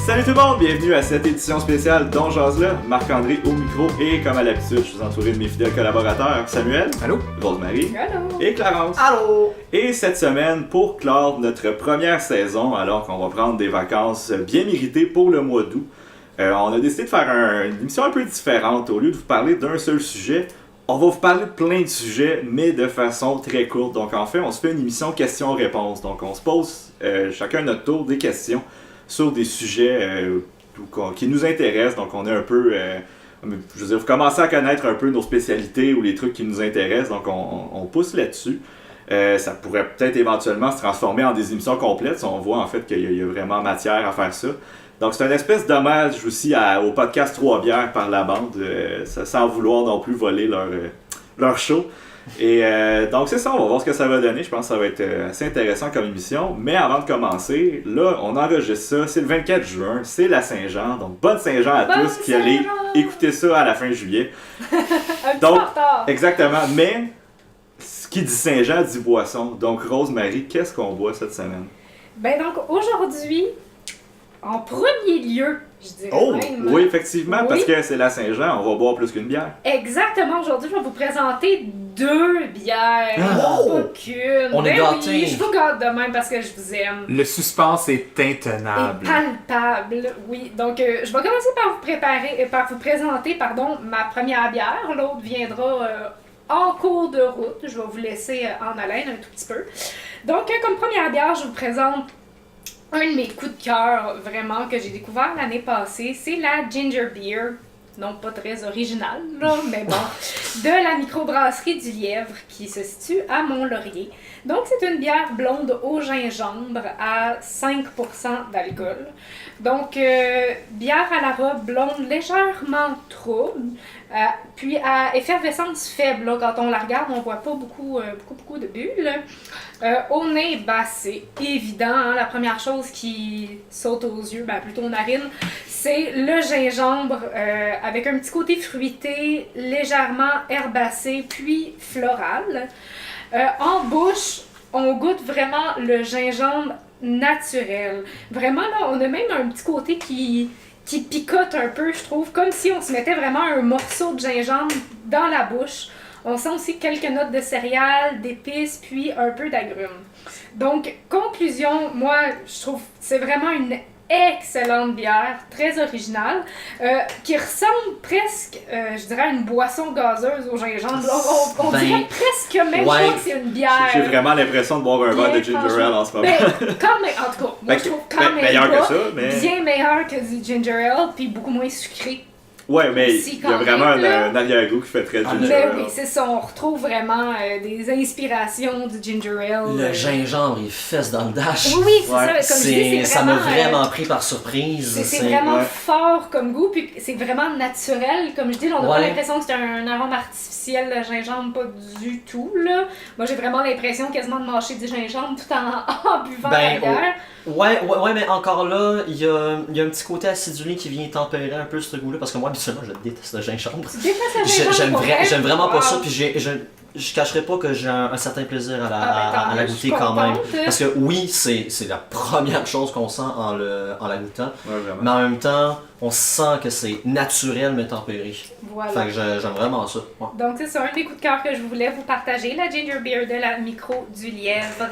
Salut tout le monde, bienvenue à cette édition spéciale d'On Jase là. Marc-André au micro et comme à l'habitude, je suis entouré de mes fidèles collaborateurs Samuel, allô, Rosemary, allô, et Clarence. allô. Et cette semaine, pour clore notre première saison, alors qu'on va prendre des vacances bien méritées pour le mois d'août, on a décidé de faire une émission un peu différente. Au lieu de vous parler d'un seul sujet, on va vous parler de plein de sujets, mais de façon très courte. Donc en fait, on se fait une émission questions-réponses. Donc on se pose chacun notre tour des questions sur des sujets qui nous intéressent. Donc on est un peu... je veux dire, vous commencez à connaître un peu nos spécialités ou les trucs qui nous intéressent. Donc on pousse là-dessus. Ça pourrait peut-être éventuellement se transformer en des émissions complètes si on voit en fait qu'il y a vraiment matière à faire ça. Donc c'est un espèce d'hommage aussi au podcast 3 bières par la bande, sans vouloir non plus voler leur show. Et donc c'est ça, on va voir ce que ça va donner. Je pense que ça va être assez intéressant comme émission. Mais avant de commencer, là on enregistre ça, c'est le 24 juin, c'est la Saint-Jean. Donc bonne Saint-Jean à tous qui allez écouter ça à la fin juillet. Donc exactement, mais ce qui dit Saint-Jean dit boisson. Donc Rosemary, qu'est-ce qu'on boit cette semaine? Ben donc aujourd'hui, en premier lieu, je dirais même. Oui, effectivement, oui. Parce que c'est la Saint-Jean, on va boire plus qu'une bière. Exactement, aujourd'hui, je vais vous présenter 2 bières, pas qu'une. On est gâtés. Oui, je vous gâte de même parce que je vous aime. Le suspense est intenable. Et palpable, oui. Donc, je vais commencer par vous présenter ma première bière. L'autre viendra en cours de route. Je vais vous laisser en haleine un tout petit peu. Donc, comme première bière, je vous présente un de mes coups de cœur, vraiment, que j'ai découvert l'année passée, c'est la Ginger Beer. Non, pas très original, là, mais bon. De la microbrasserie du Lièvre, qui se situe à Mont-Laurier. Donc, c'est une bière blonde au gingembre à 5% d'alcool. Donc, bière à la robe blonde légèrement trouble, puis à effervescence faible. Là, quand on la regarde, on voit pas beaucoup de bulles. Au nez, c'est évident. Hein, la première chose qui saute aux yeux, plutôt aux narines, c'est le gingembre avec un petit côté fruité, légèrement herbacé, puis floral. En bouche, on goûte vraiment le gingembre naturel. Vraiment, là, on a même un petit côté qui picote un peu, je trouve, comme si on se mettait vraiment un morceau de gingembre dans la bouche. On sent aussi quelques notes de céréales, d'épices, puis un peu d'agrumes. Donc, conclusion, moi, je trouve que c'est vraiment une excellente bière, très originale, qui ressemble presque, je dirais, à une boisson gazeuse au gingembre. On dirait presque même pas que c'est une bière. J'ai vraiment l'impression de boire un verre de ginger ale en ce moment. Quand même, en tout cas, moi je trouve quand même meilleur pas, que ça, mais... bien meilleur que du ginger ale, puis beaucoup moins sucré. Ouais, mais il y a vraiment un arrière-goût qui fait très ginger ale. Oui, c'est ça, on retrouve vraiment des inspirations du ginger ale. Le gingembre, il fesse dans le dash. Oui, c'est ça, comme je dis, ça m'a vraiment pris par surprise. C'est vraiment fort comme goût, puis c'est vraiment naturel. Comme je dis, on n'a pas l'impression que c'est un arôme artificiel, le gingembre, pas du tout, là. Moi, j'ai vraiment l'impression quasiment de mâcher du gingembre tout en buvant la bière. Ouais, mais encore là, il y a un petit côté acidulé qui vient tempérer un peu ce goût-là, parce que moi, habituellement, je déteste le gingembre. Tu détestes le gingembre? J'aime vraiment pas ça, puis je cacherai pas que j'ai un certain plaisir à la goûter quand même. Parce que oui, c'est la première chose qu'on sent en la goûtant, mais en même temps, on sent que c'est naturel mais tempéré. Voilà. Fait que j'aime vraiment ça. Ouais. Donc c'est un des coups de cœur que je voulais vous partager, la Ginger Beer de la Micro du Lièvre.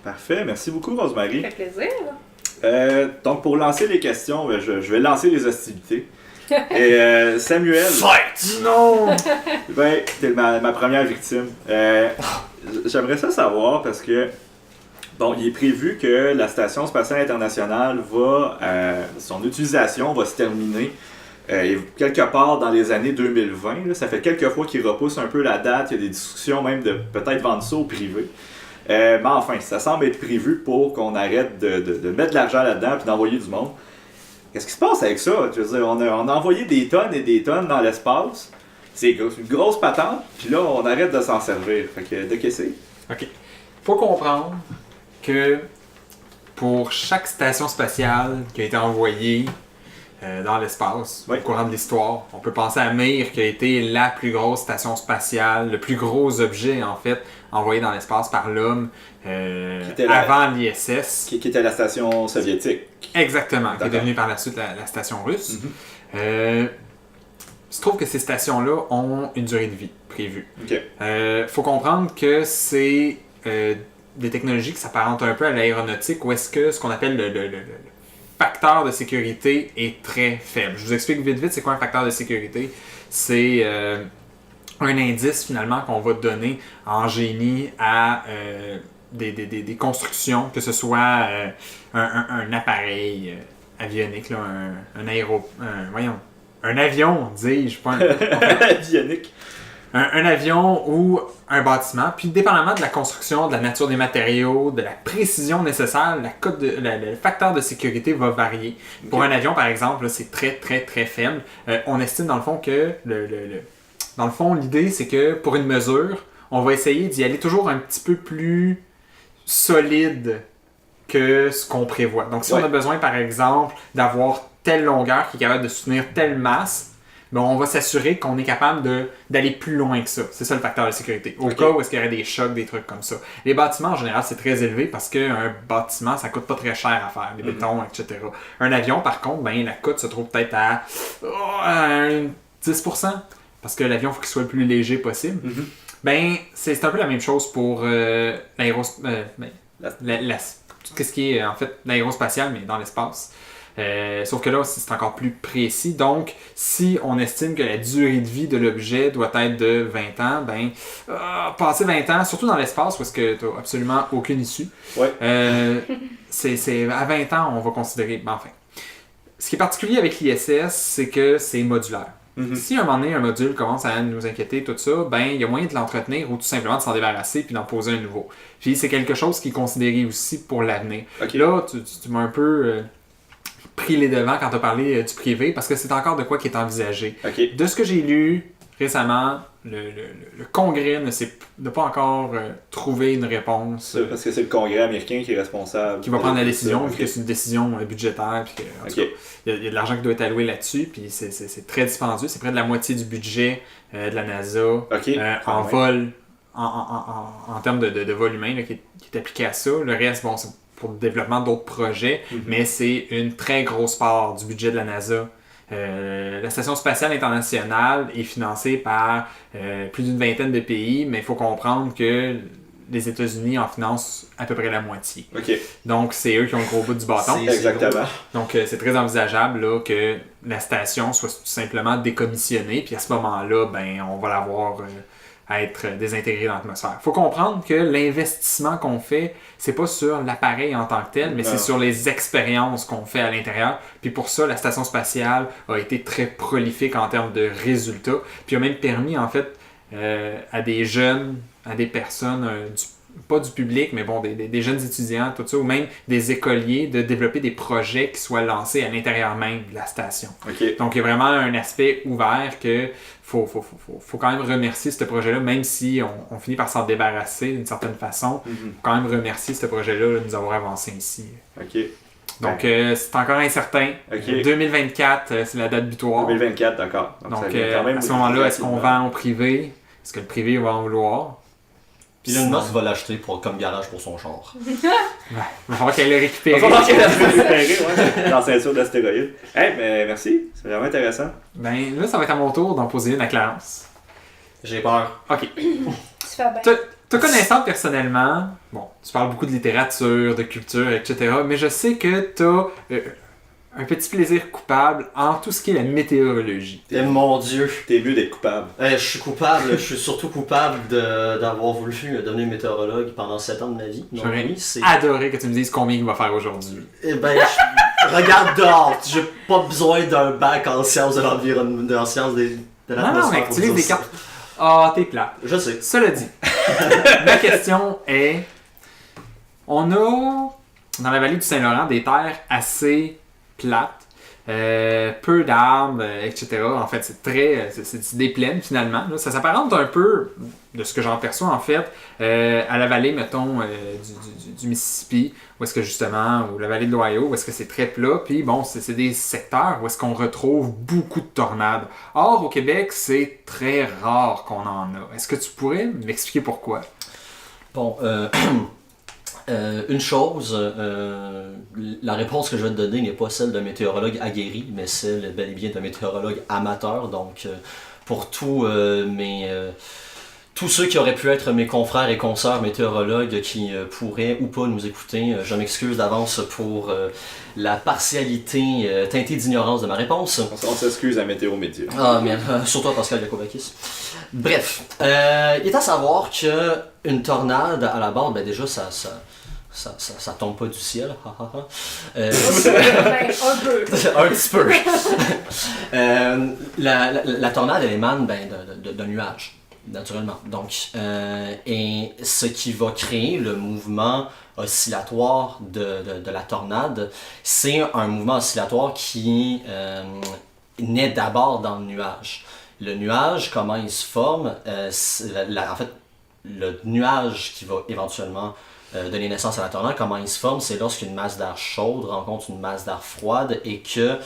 Parfait, merci beaucoup Rosemary. Ça fait plaisir. Donc pour lancer les questions, je vais lancer les hostilités. Et Samuel... Fight! Non! T'es ma première victime. J'aimerais ça savoir parce que bon, il est prévu que la Station spatiale internationale son utilisation va se terminer quelque part dans les années 2020. Là. Ça fait quelques fois qu'il repousse un peu la date. Il y a des discussions même de peut-être vendre ça au privé. Mais enfin, ça semble être prévu pour qu'on arrête de mettre de l'argent là-dedans et d'envoyer du monde. Qu'est-ce qui se passe avec ça? Je veux dire, on a envoyé des tonnes et des tonnes dans l'espace. C'est une grosse patente, puis là, on arrête de s'en servir. Fait que, de qu'est-ce que c'est? OK. Faut comprendre que pour chaque station spatiale qui a été envoyée dans l'espace au courant de l'histoire, on peut penser à Mir qui a été la plus grosse station spatiale, le plus gros objet, en fait, envoyée dans l'espace par l'homme avant l'ISS. Qui était la station soviétique. Exactement, qui est devenue par la suite la station russe. Je trouve que ces stations-là ont une durée de vie prévue. Faut comprendre que c'est des technologies qui s'apparentent un peu à l'aéronautique, où est-ce que ce qu'on appelle le facteur de sécurité est très faible. Je vous explique vite c'est quoi un facteur de sécurité. C'est un indice finalement qu'on va donner en génie à des constructions, que ce soit un appareil avionique, là, un avion, dis-je, pas avionique. Un avion ou un bâtiment, puis dépendamment de la construction, de la nature des matériaux, de la précision nécessaire, le facteur de sécurité va varier. Pour un avion, par exemple, là, c'est très, très, très faible. On estime dans le fond que dans le fond, l'idée, c'est que pour une mesure, on va essayer d'y aller toujours un petit peu plus solide que ce qu'on prévoit. Donc, si on a besoin, par exemple, d'avoir telle longueur qui est capable de soutenir telle masse, ben on va s'assurer qu'on est capable d'aller plus loin que ça. C'est ça le facteur de sécurité. Au cas où est-ce qu'il y aurait des chocs, des trucs comme ça. Les bâtiments, en général, c'est très élevé parce qu'un bâtiment, ça coûte pas très cher à faire, des bétons, etc. Un avion, par contre, ben la coûte se trouve peut-être à 10%. Parce que l'avion, il faut qu'il soit le plus léger possible. Ben, c'est un peu la même chose pour qu'est-ce qui est en fait l'aérospatial, mais dans l'espace. Sauf que là, c'est encore plus précis. Donc, si on estime que la durée de vie de l'objet doit être de 20 ans, ben, passer 20 ans, surtout dans l'espace, où est-ce que tu n'as absolument aucune issue, c'est à 20 ans, on va considérer... Ben, enfin, ce qui est particulier avec l'ISS, c'est que c'est modulaire. Si à un moment donné, un module commence à nous inquiéter, tout ça, ben il y a moyen de l'entretenir ou tout simplement de s'en débarrasser puis d'en poser un nouveau. Puis c'est quelque chose qui est considéré aussi pour l'avenir. Là, tu m'as un peu pris les devants quand tu as parlé du privé parce que c'est encore de quoi qui est envisagé. De ce que j'ai lu récemment, le Congrès n'a pas encore trouvé une réponse. Parce que c'est le Congrès américain qui est responsable. Qui va prendre la décision, vu que c'est une décision budgétaire. Puis que, en tout cas, il y a de l'argent qui doit être alloué là-dessus, puis c'est très dispendieux. C'est près de la moitié du budget de la NASA en vol, en termes de vol humain là, qui est appliqué à ça. Le reste, bon, c'est pour le développement d'autres projets, mais c'est une très grosse part du budget de la NASA. La Station spatiale internationale est financée par plus d'une vingtaine de pays, mais il faut comprendre que les États-Unis en financent à peu près la moitié. Donc, c'est eux qui ont le gros bout du bâton. Exactement. Donc, c'est très envisageable là, que la station soit tout simplement décommissionnée, puis à ce moment-là, ben, on va la voir être désintégrée dans l'atmosphère. Il faut comprendre que l'investissement qu'on fait, c'est pas sur l'appareil en tant que tel, mais c'est sur les expériences qu'on fait à l'intérieur. Puis pour ça, la station spatiale a été très prolifique en termes de résultats. Puis a même permis, en fait, à des jeunes, à des personnes, pas du public, mais bon, des jeunes étudiants, tout ça, ou même des écoliers, de développer des projets qui soient lancés à l'intérieur même de la station. Donc, il y a vraiment un aspect ouvert que faut quand même remercier ce projet-là, même si on finit par s'en débarrasser d'une certaine façon. Faut quand même remercier ce projet-là de nous avoir avancé ici. Donc, c'est encore incertain. 2024, c'est la date butoir. 2024, d'accord. Donc à ce moment-là, est-ce qu'on vend au privé? Est-ce que le privé va en vouloir? Puis Elon Musk va l'acheter comme garage pour son char. Il va falloir qu'elle le récupère. Il va falloir qu'elle le récupère, dans la ceinture d'astéroïdes. Mais merci, c'est vraiment intéressant. Ben là, ça va être à mon tour d'en poser une à Clarence. J'ai peur. Ok. Tu fais bien. Te connaissant personnellement, bon, tu parles beaucoup de littérature, de culture, etc., mais je sais que tu as un petit plaisir coupable en tout ce qui est la météorologie. Et mon Dieu. T'es mieux d'être coupable. Je suis coupable, je suis surtout coupable d'avoir voulu devenir météorologue pendant 7 ans de ma vie. J'aurais adoré que tu me dises combien il va faire aujourd'hui. Regarde dehors, j'ai pas besoin d'un bac en sciences de l'environnement, en sciences de l'atmosphère. Non, mais tu utilises des cartes. Ah, t'es plate. Je sais. Cela dit, ma question est, on a dans la vallée du Saint-Laurent des terres assez plates, peu d'arbres, etc. En fait, c'est des plaines finalement. Là. Ça s'apparente un peu, de ce que j'en perçois en fait, à la vallée, mettons, du Mississippi, où est-ce que justement, ou la vallée de l'Ohio, où est-ce que c'est très plat. Puis bon, c'est des secteurs où est-ce qu'on retrouve beaucoup de tornades. Or, au Québec, c'est très rare qu'on en a. Est-ce que tu pourrais m'expliquer pourquoi? Bon, une chose, la réponse que je vais te donner n'est pas celle d'un météorologue aguerri, mais celle bel et bien d'un météorologue amateur. Donc, pour tous ceux qui auraient pu être mes confrères et consoeurs météorologues qui pourraient ou pas nous écouter, je m'excuse d'avance pour la partialité teintée d'ignorance de ma réponse. On s'excuse à Météo Média. Ah, merde, surtout à Pascal Yakobakis. Bref, il est à savoir qu'une tornade, à la base, ben déjà, ça tombe pas du ciel. Un peu. Un petit peu. La tornade, elle émane d'un nuage, naturellement. Donc, et ce qui va créer le mouvement oscillatoire de la tornade, c'est un mouvement oscillatoire qui naît d'abord dans le nuage. Le nuage, comment il se forme, en fait, le nuage qui va éventuellement donner naissance à la tornade, comment il se forme, c'est lorsqu'une masse d'air chaude rencontre une masse d'air froide et que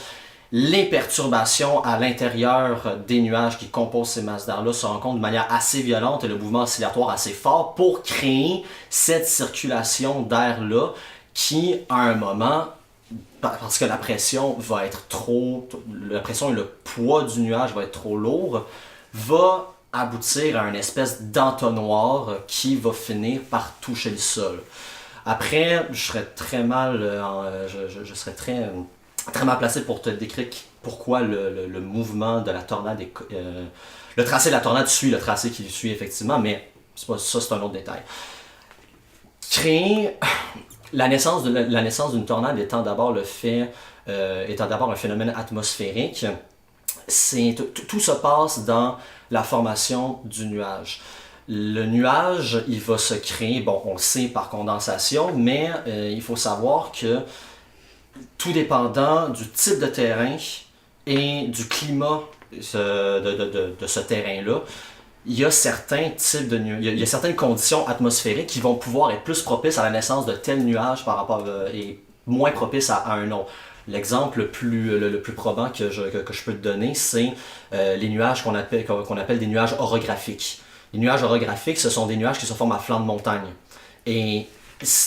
les perturbations à l'intérieur des nuages qui composent ces masses d'air-là se rencontrent de manière assez violente et le mouvement oscillatoire assez fort pour créer cette circulation d'air-là qui, à un moment, parce que la pression va être la pression et le poids du nuage va être trop lourd, va aboutir à une espèce d'entonnoir qui va finir par toucher le sol. Après, je serais très mal, je serais très mal placé pour te décrire pourquoi le mouvement de la tornade, le tracé de la tornade suit le tracé qui suit effectivement, mais c'est un autre détail. Créer la naissance d'une tornade étant d'abord un phénomène atmosphérique, tout se passe dans la formation du nuage. Le nuage, il va se créer, bon, on le sait par condensation, mais il faut savoir que tout dépendant du type de terrain et du climat de ce terrain-là, il y a certains types il y a certaines conditions atmosphériques qui vont pouvoir être plus propices à la naissance de tels nuages par rapport et moins propices à un autre. L'exemple le plus probant que je peux te donner, c'est les nuages qu'on appelle des nuages orographiques. Les nuages orographiques, ce sont des nuages qui se forment à flanc de montagne. Et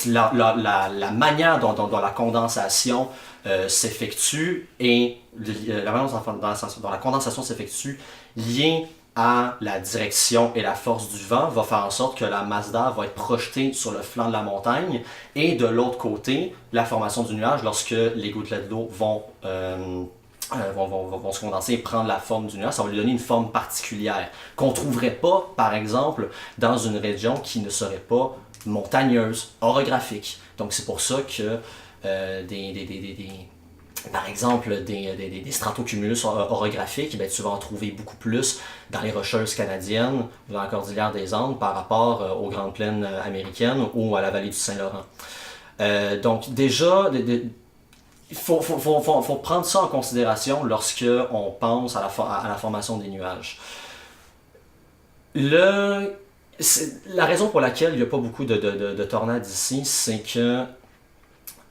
la manière dont la condensation s'effectue et la manière dont la condensation s'effectue liée à la direction et la force du vent va faire en sorte que la masse d'air va être projetée sur le flanc de la montagne et de l'autre côté, la formation du nuage, lorsque les gouttelettes d'eau vont se condenser et prendre la forme du nuage, ça va lui donner une forme particulière qu'on ne trouverait pas, par exemple, dans une région qui ne serait pas montagneuse, orographique. Donc c'est pour ça que par exemple, des stratocumulus orographiques, ben, tu vas en trouver beaucoup plus dans les Rocheuses canadiennes, dans la cordillère des Andes, par rapport aux Grandes Plaines américaines ou à la vallée du Saint-Laurent. Donc déjà, il faut prendre ça en considération lorsque on pense à la formation des nuages. La raison pour laquelle il n'y a pas beaucoup de tornades ici, c'est que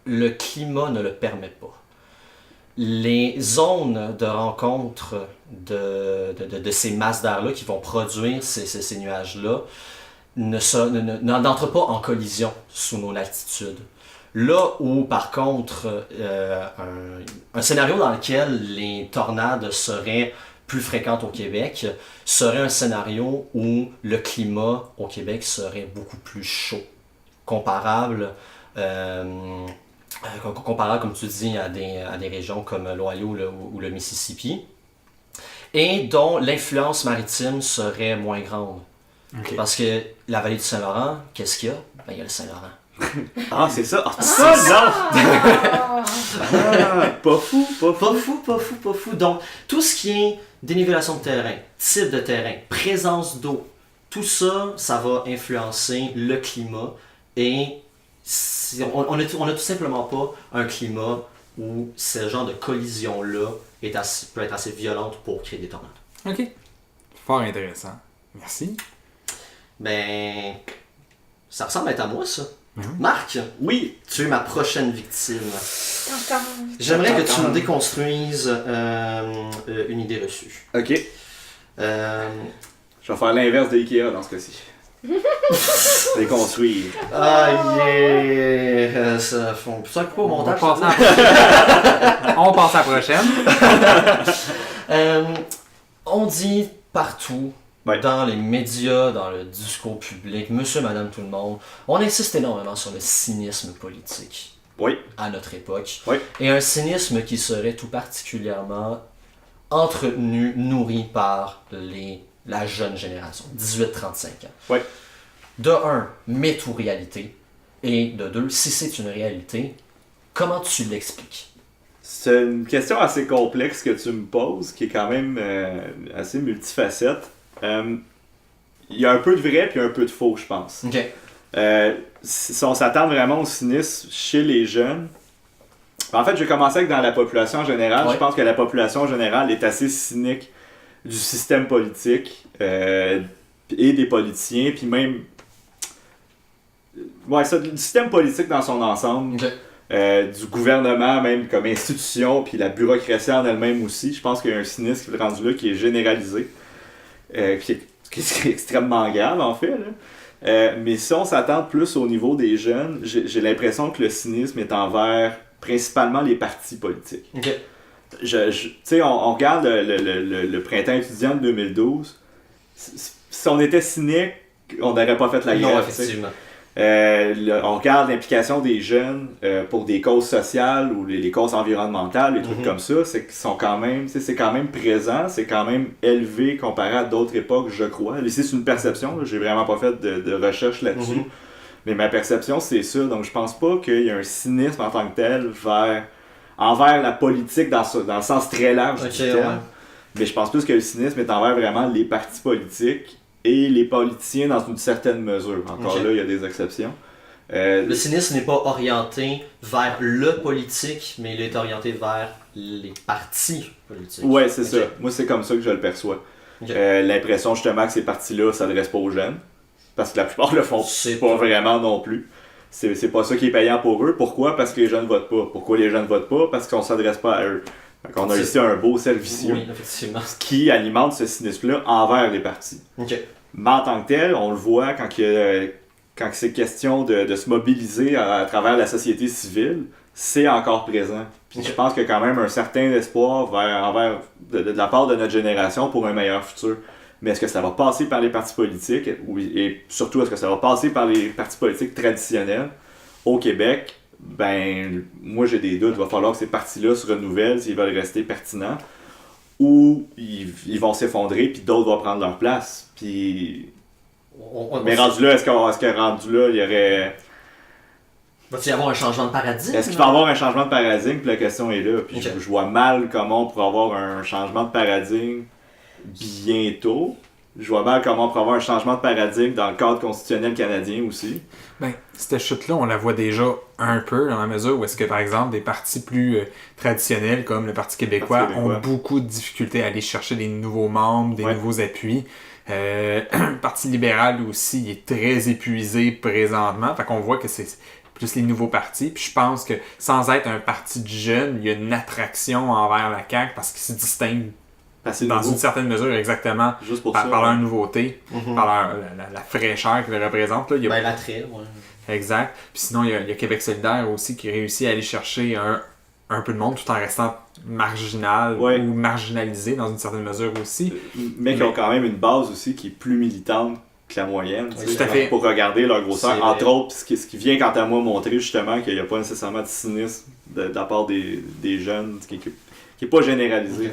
le climat ne le permet pas. Les zones de rencontre de ces masses d'air-là qui vont produire ces nuages-là n'entrent pas en collision sous nos latitudes. Là où, par contre, un scénario dans lequel les tornades seraient plus fréquentes au Québec serait un scénario où le climat au Québec serait beaucoup plus chaud, comparable, comme tu dis, à des régions comme l'Ohio ou le Mississippi, et dont l'influence maritime serait moins grande. Okay. Parce que la vallée du Saint-Laurent, qu'est-ce qu'il y a? Ben, il y a le Saint-Laurent. Ah, c'est ça! Ah, c'est ça! Pas fou! Donc, tout ce qui est dénivellation de terrain, type de terrain, présence d'eau, tout ça, ça va influencer le climat et on n'a tout simplement pas un climat où ce genre de collision-là peut être assez violente pour créer des tornades. Ok. Fort intéressant. Merci. Ben, ça ressemble à moi, ça. Marc, oui, tu es ma prochaine victime. J'aimerais que tu me déconstruises une idée reçue. Ok. Je vais faire l'inverse de Ikea dans ce cas-ci. Déconstruire. Ah, yeah! Ça font ça pas au montage. On passe à la prochaine. On dit partout, Ouais. dans les médias, dans le discours public, monsieur, madame, tout le monde, on insiste énormément sur le cynisme politique Oui. à notre époque. Oui. Et un cynisme qui serait tout particulièrement entretenu, nourri par la jeune génération, 18-35 ans. Oui. De un, mets ou réalité. Et de deux, si c'est une réalité, comment tu l'expliques? C'est une question assez complexe que tu me poses, qui est quand même assez multifacette. Il y a un peu de vrai puis un peu de faux, je pense. Ok. Si on s'attend vraiment au cynisme chez les jeunes, en fait, je vais commencer avec dans la population en général. Ouais. Je pense que la population en général est assez cynique du système politique et des politiciens, puis même du système politique dans son ensemble. Ok. Du gouvernement même comme institution, puis la bureaucratie en elle-même aussi. Je pense qu'il y a un cynisme rendu là qui est généralisé, qui est extrêmement grave en fait. Là. Mais si on s'attend plus au niveau des jeunes, j'ai l'impression que le cynisme est envers principalement les partis politiques. Ok. Tu sais, on regarde le printemps étudiant de 2012. Si on était cynique, on n'aurait pas fait la grève. Non, effectivement. On regarde l'implication des jeunes pour des causes sociales ou les causes environnementales, les trucs comme ça, c'est quand même présent, c'est quand même élevé comparé à d'autres époques, je crois. Ici, c'est une perception, là, j'ai vraiment pas fait de recherche là-dessus, mais ma perception, c'est ça. Donc, je pense pas qu'il y a un cynisme en tant que tel envers la politique dans le sens très large du terme. Ouais. Mais je pense plus que le cynisme est envers vraiment les partis politiques et les politiciens dans une certaine mesure. Encore là, il y a des exceptions. Le cynisme n'est pas orienté vers le politique, mais il est orienté vers les partis politiques. Ouais, c'est ça. Moi, c'est comme ça que je le perçois. L'impression justement que ces partis-là ne s'adressent pas aux jeunes, parce que la plupart le font pas vraiment non plus. C'est pas ça qui est payant pour eux. Pourquoi? Parce que les jeunes votent pas. Pourquoi les jeunes votent pas? Parce qu'on s'adresse pas à eux. Donc, on a ici un beau cercle vicieux qui alimente ce cynisme-là envers les partis. Mais en tant que tel, on le voit quand c'est question de se mobiliser à travers la société civile, c'est encore présent. Puis je pense qu'il y a quand même un certain espoir de la part de notre génération pour un meilleur futur. Mais est-ce que ça va passer par les partis politiques et surtout est-ce que ça va passer par les partis politiques traditionnels au Québec? Ben, moi j'ai des doutes. Il va falloir que ces partis-là se renouvellent s'ils veulent rester pertinents. Ou ils vont s'effondrer, puis d'autres vont prendre leur place. Puis... Mais rendu là, est-ce que rendu là, il y aurait... Va-t-il y avoir un changement de paradigme? Est-ce qu'il va y avoir un changement de paradigme? Puis la question est là. Puis je vois mal comment on pourrait avoir un changement de paradigme bientôt. Je vois mal comment on pourrait avoir un changement de paradigme dans le cadre constitutionnel canadien aussi. Ben, cette chute-là, on la voit déjà un peu dans la mesure où est-ce que, par exemple, des partis plus traditionnels comme le Parti québécois ont beaucoup de difficultés à aller chercher des nouveaux membres, des nouveaux appuis. Le Parti libéral aussi il est très épuisé présentement. Fait qu'on voit que c'est plus les nouveaux partis. Puis je pense que sans être un parti de jeunes, il y a une attraction envers la CAQ parce qu'il se distingue dans une certaine mesure, exactement, par leur nouveauté, par la fraîcheur qu'ils représentent. Là, l'attrait, Exact. Puis sinon, il y a Québec solidaire aussi qui réussit à aller chercher un peu de monde tout en restant marginal ou marginalisé dans une certaine mesure aussi. Mais qui ont quand même une base aussi qui est plus militante que la moyenne. Tout à fait. Pour regarder leur grosseur. Entre autres, ce qui vient quant à moi montrer justement qu'il n'y a pas nécessairement de cynisme de la part des jeunes, qui n'est pas généralisé.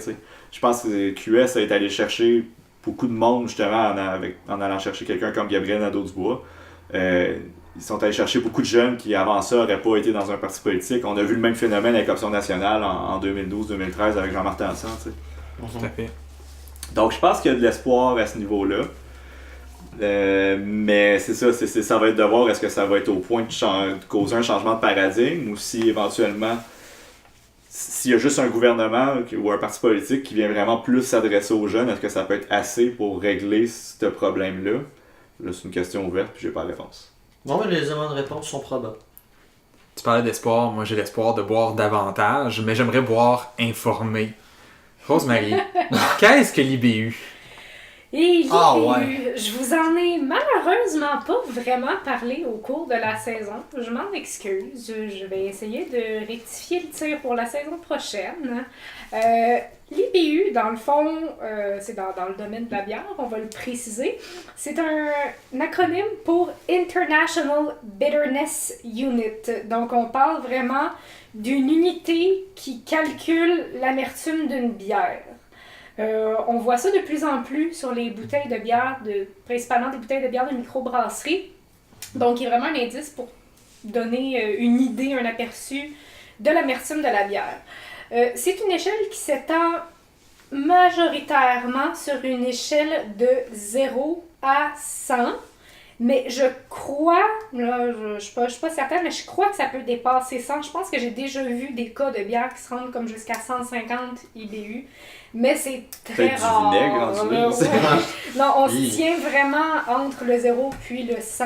Je pense que QS est allé chercher beaucoup de monde justement en allant chercher quelqu'un comme Gabriel Nadeau-Dubois. Ils sont allés chercher beaucoup de jeunes qui avant ça n'auraient pas été dans un parti politique. On a vu le même phénomène avec Option nationale en 2012-2013 avec Jean Martin Hassan. Tout à fait. Donc je pense qu'il y a de l'espoir à ce niveau-là. Mais c'est ça, ça va être de voir est-ce que ça va être au point de causer un changement de paradigme ou si éventuellement s'il y a juste un gouvernement ou un parti politique qui vient vraiment plus s'adresser aux jeunes, est-ce que ça peut être assez pour régler ce problème-là? Là, c'est une question ouverte puis j'ai pas la réponse. Non, mais les éléments de réponse sont probables. Tu parlais d'espoir, moi j'ai l'espoir de boire davantage, mais j'aimerais boire informé. Rosemary, qu'est-ce que l'IBU? Et ouais. je vous en ai malheureusement pas vraiment parlé au cours de la saison. Je m'en excuse. Je vais essayer de rectifier le tir pour la saison prochaine. L'IBU, dans le fond, c'est dans le domaine de la bière, on va le préciser. C'est un acronyme pour International Bitterness Unit. Donc, on parle vraiment d'une unité qui calcule l'amertume d'une bière. On voit ça de plus en plus sur les bouteilles de bière, principalement des bouteilles de bière de microbrasserie. Donc, il y a vraiment un indice pour donner une idée, un aperçu de l'amertume de la bière. C'est une échelle qui s'étend majoritairement sur une échelle de 0 à 100. Mais je crois, là, je suis pas certaine, mais je crois que ça peut dépasser 100. Je pense que j'ai déjà vu des cas de bière qui se rendent comme jusqu'à 150 IBU. Mais c'est très rare. Du vinaigre, Non, on se tient vraiment entre le 0 puis le 100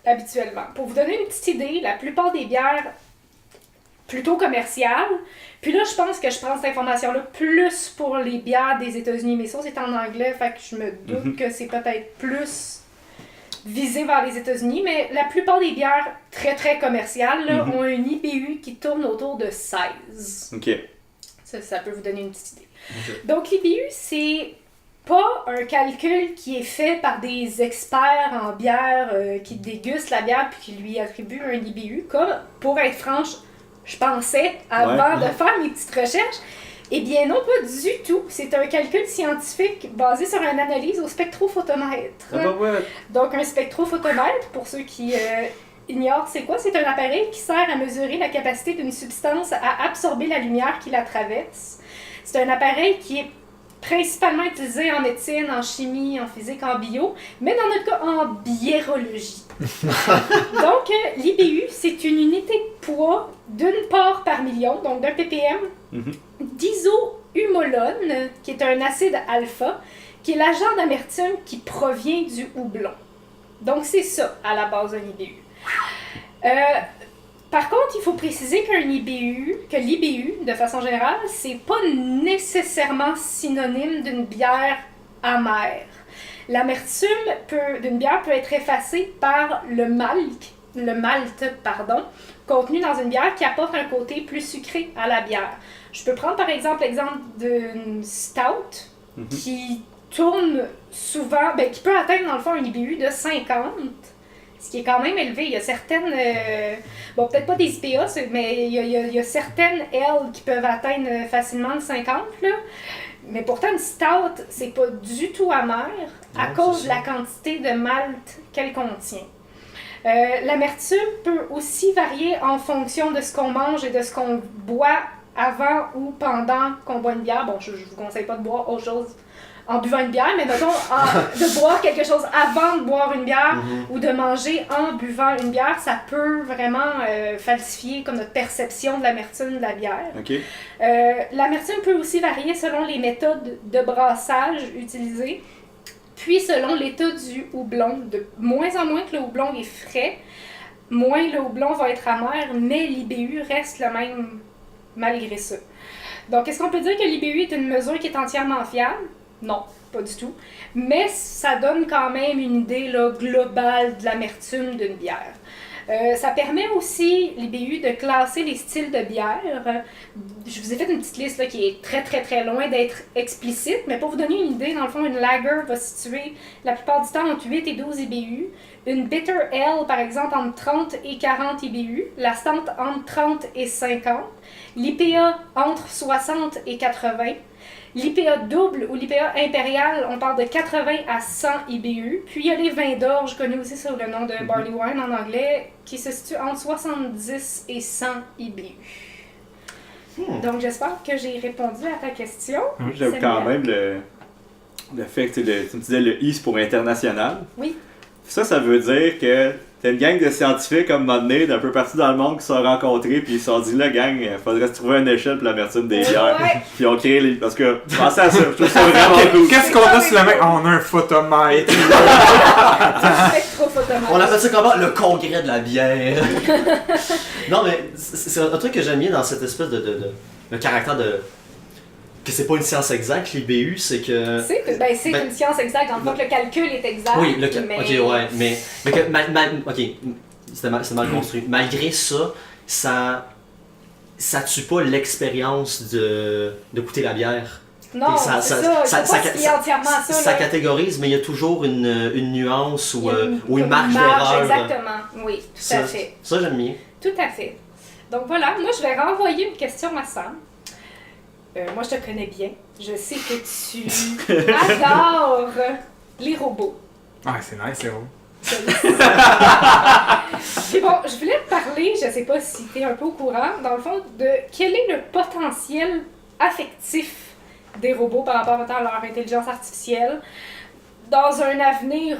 habituellement. Pour vous donner une petite idée, la plupart des bières plutôt commerciales, puis là, je pense que je prends cette information-là plus pour les bières des États-Unis, mais ça, c'est en anglais, fait que je me doute que c'est peut-être plus visé vers les États-Unis, mais la plupart des bières très très commerciales là, ont un IBU qui tourne autour de 16. OK. Ça peut vous donner une petite idée. Okay. Donc, l'IBU, c'est pas un calcul qui est fait par des experts en bière qui dégustent la bière puis qui lui attribuent un IBU, comme, pour être franche, je pensais avant de faire mes petites recherches. Eh bien non, pas du tout. C'est un calcul scientifique basé sur une analyse au spectrophotomètre. Donc un spectrophotomètre, pour ceux qui ignorent c'est quoi, c'est un appareil qui sert à mesurer la capacité d'une substance à absorber la lumière qui la traverse. C'est un appareil qui est principalement utilisé en médecine, en chimie, en physique, en bio, mais dans notre cas en biérologie. Donc, l'IBU, c'est une unité de poids d'une part par million, donc d'un ppm, d'isohumolone, qui est un acide alpha, qui est l'agent d'amertume qui provient du houblon. Donc, c'est ça, à la base, un IBU. Par contre, il faut préciser que l'IBU, de façon générale, c'est pas nécessairement synonyme d'une bière amère. L'amertume d'une bière peut être effacée par le malt, contenu dans une bière qui apporte un côté plus sucré à la bière. Je peux prendre par exemple l'exemple d'une stout qui tourne souvent, qui peut atteindre dans le fond un IBU de 50. Ce qui est quand même élevé. Il y a certaines, peut-être pas des IPA, mais il y a certaines L qui peuvent atteindre facilement le 50, là. Mais pourtant, une stout, c'est pas du tout amer à cause de la quantité de malt qu'elle contient. L'amertume peut aussi varier en fonction de ce qu'on mange et de ce qu'on boit avant ou pendant qu'on boit une bière. Bon, je vous conseille pas de boire autre chose en buvant une bière, mais mettons de boire quelque chose avant de boire une bière ou de manger en buvant une bière, ça peut vraiment falsifier comme notre perception de l'amertume de la bière. Okay. L'amertume peut aussi varier selon les méthodes de brassage utilisées, puis selon l'état du houblon. De moins en moins que le houblon est frais, moins le houblon va être amer, mais l'IBU reste le même malgré ça. Donc, est-ce qu'on peut dire que l'IBU est une mesure qui est entièrement fiable? Non, pas du tout. Mais ça donne quand même une idée là, globale de l'amertume d'une bière. Ça permet aussi, l'IBU, de classer les styles de bière. Je vous ai fait une petite liste là, qui est très très très loin d'être explicite, mais pour vous donner une idée, dans le fond, une lager va se situer la plupart du temps entre 8 et 12 IBU. Une bitter ale, par exemple, entre 30 et 40 IBU. La stout entre 30 et 50. L'IPA entre 60 et 80. L'IPA double ou l'IPA impérial, on parle de 80 à 100 IBU. Puis il y a les vins d'orge, connus aussi sous le nom de barley wine en anglais, qui se situent entre 70 et 100 IBU. Donc j'espère que j'ai répondu à ta question. J'aime quand même le fait que tu me disais le I c'est pour international. Oui. Ça veut dire que t'as une gang de scientifiques comme moment donné, d'un peu partout dans le monde qui se sont rencontrés, puis ils se sont dit, là, gang, il faudrait se trouver une échelle pour l'amertume des bières. Puis ils ont créé les. Parce que, pensez à ça, je trouve ça vraiment cool. Qu'est-ce qu'on a sur le mec? On a un photomètre. On appelle ça comment? Le congrès de la bière. Non, mais c'est un truc que j'aime bien dans cette espèce de caractère que c'est pas une science exacte, l'IBU, c'est que... C'est une science exacte, en fait, le calcul est exact. Oui, mais... ok, ouais, mais que, ok, c'était mal construit. Malgré ça, ça tue pas l'expérience de goûter la bière. Non, c'est ça, ça catégorise, mais il y a toujours une nuance ou une marge d'erreur. Exactement, oui, tout à fait. Ça, j'aime bien. Tout à fait. Donc voilà, moi je vais renvoyer une question à Sam. Moi je te connais bien. Je sais que tu adores les robots. Ah, c'est nice, les robots. Puis bon, je voulais te parler, je sais pas si tu es un peu au courant, dans le fond, de quel est le potentiel affectif des robots par rapport à leur intelligence artificielle dans un avenir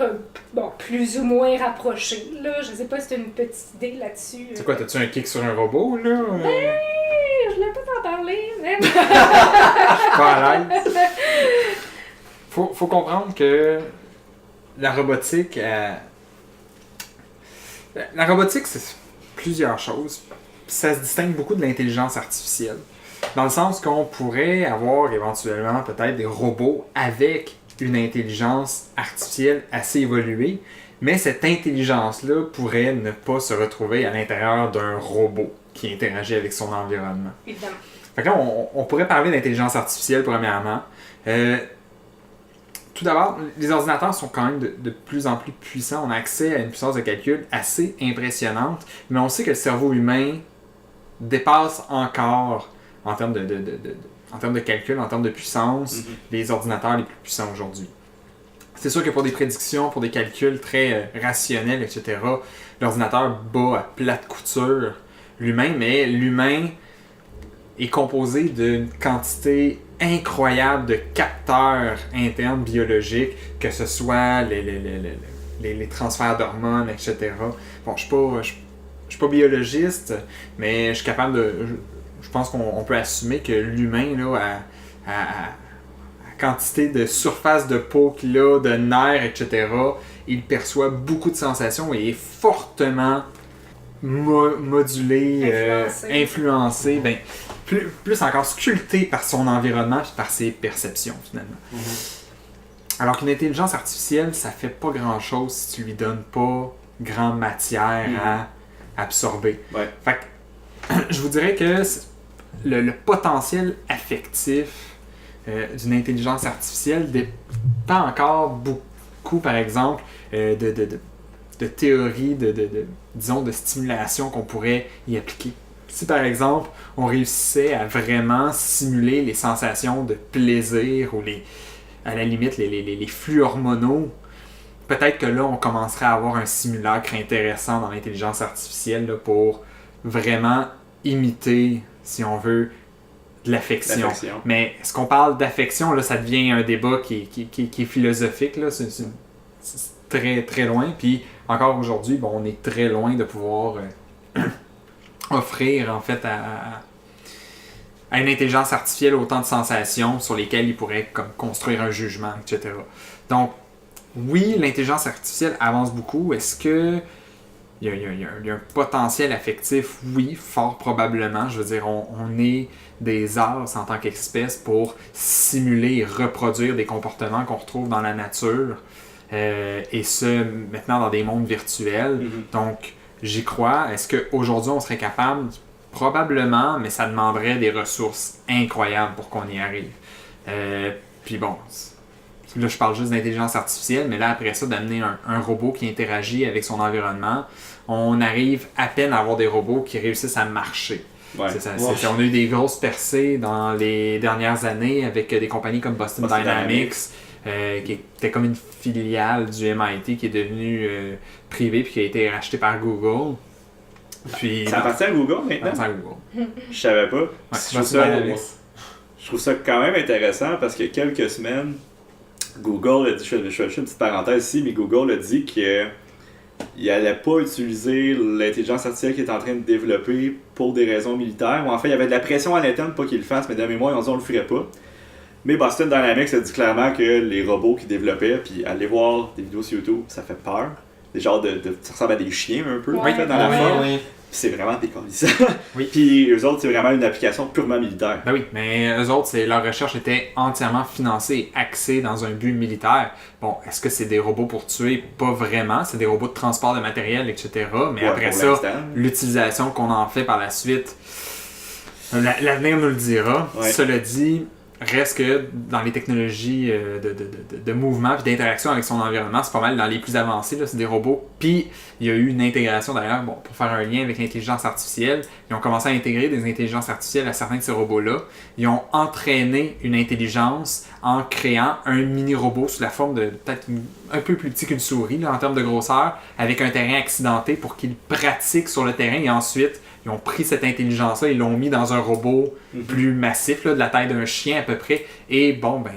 plus ou moins rapproché. Là. Je sais pas si tu as une petite idée là-dessus. C'est quoi, t'as-tu un kick sur un robot, là? Je voulais pas t'en parler, même. Pas à l'aise. Faut comprendre que la robotique, c'est plusieurs choses. Ça se distingue beaucoup de l'intelligence artificielle. Dans le sens qu'on pourrait avoir éventuellement peut-être des robots avec une intelligence artificielle assez évoluée, mais cette intelligence-là pourrait ne pas se retrouver à l'intérieur d'un robot qui interagit avec son environnement. Évidemment. Fait que là, on pourrait parler d'intelligence artificielle premièrement. Tout d'abord, les ordinateurs sont quand même de plus en plus puissants. On a accès à une puissance de calcul assez impressionnante, mais on sait que le cerveau humain dépasse encore, en termes de calcul, en termes de puissance, les ordinateurs les plus puissants aujourd'hui. C'est sûr que pour des prédictions, pour des calculs très rationnels, etc., l'ordinateur bat à plate couture l'humain, mais l'humain est composé d'une quantité incroyable de capteurs internes biologiques, que ce soit les transferts d'hormones, etc. Bon, je suis pas biologiste, mais je suis capable de... Je pense qu'on peut assumer que l'humain, là, à quantité de surface de peau qu'il a, de nerfs, etc., il perçoit beaucoup de sensations et est fortement modulé, influencé, plus encore sculpté par son environnement et par ses perceptions, finalement. Alors qu'une intelligence artificielle, ça fait pas grand-chose si tu lui donnes pas grande matière à absorber. Ouais. Fait que, je vous dirais que le potentiel affectif d'une intelligence artificielle dépend encore beaucoup, par exemple, de théories disons, de stimulation qu'on pourrait y appliquer. Si, par exemple, on réussissait à vraiment simuler les sensations de plaisir ou à la limite les flux hormonaux, peut-être que là, on commencerait à avoir un simulacre intéressant dans l'intelligence artificielle là, pour vraiment imiter, si on veut, de l'affection. Mais est-ce qu'on parle d'affection, là, ça devient un débat qui est philosophique, là, c'est très, très loin. Puis encore aujourd'hui, on est très loin de pouvoir offrir, en fait, à une intelligence artificielle autant de sensations sur lesquelles il pourrait comme, construire un jugement, etc. Donc, oui, l'intelligence artificielle avance beaucoup. Est-ce que il y a un potentiel affectif? Oui, fort probablement. Je veux dire, on est des as en tant qu'espèce pour simuler et reproduire des comportements qu'on retrouve dans la nature. Et ce, maintenant dans des mondes virtuels. Donc, j'y crois. Est-ce qu'aujourd'hui, on serait capable? Probablement, mais ça demanderait des ressources incroyables pour qu'on y arrive. Puis bon, là, je parle juste d'intelligence artificielle, mais là, après ça, d'amener un robot qui interagit avec son environnement, on arrive à peine à avoir des robots qui réussissent à marcher. Ouais. On a eu des grosses percées dans les dernières années avec des compagnies comme Boston Dynamics, qui était comme une filiale du MIT qui est devenue privée puis qui a été rachetée par Google. Puis, ça appartient à Google maintenant? Ça appartient à Google. Je savais pas. Ouais, je trouve ça quand même intéressant parce que quelques semaines, Google a dit, je fais une petite parenthèse ici, mais Google a dit qu'il n'allait pas utiliser l'intelligence artificielle qu'il est en train de développer pour des raisons militaires. Ou en fait, il y avait de la pression à l'interne pour pas qu'il le fasse, mais de mémoire, ils ont dit on le ferait pas. Mais Boston Dynamics a dit clairement que les robots qu'ils développaient, puis aller voir des vidéos sur YouTube, ça fait peur. Des genres ça ressemble à des chiens un peu, ouais, en fait, dans la forme. Oui. c'est vraiment décollissant. Oui. Puis eux autres, c'est vraiment une application purement militaire. Ben oui, mais eux autres, leur recherche était entièrement financée et axée dans un but militaire. Bon, est-ce que c'est des robots pour tuer? Pas vraiment. C'est des robots de transport de matériel, etc. Mais Ouais, après ça, l'utilisation qu'on en fait par la suite, l'avenir nous le dira. Ouais. Cela dit, reste que dans les technologies de mouvement et d'interaction avec son environnement, c'est pas mal dans les plus avancés, là, c'est des robots. Puis il y a eu une intégration d'ailleurs, bon, pour faire un lien avec l'intelligence artificielle, ils ont commencé à intégrer des intelligences artificielles à certains de ces robots-là. Ils ont entraîné une intelligence en créant un mini-robot sous la forme de peut-être un peu plus petit qu'une souris là, en termes de grosseur, avec un terrain accidenté pour qu'il pratique sur le terrain et ensuite ils ont pris cette intelligence-là, ils l'ont mis dans un robot plus massif, là, de la taille d'un chien à peu près. Et bon, ben,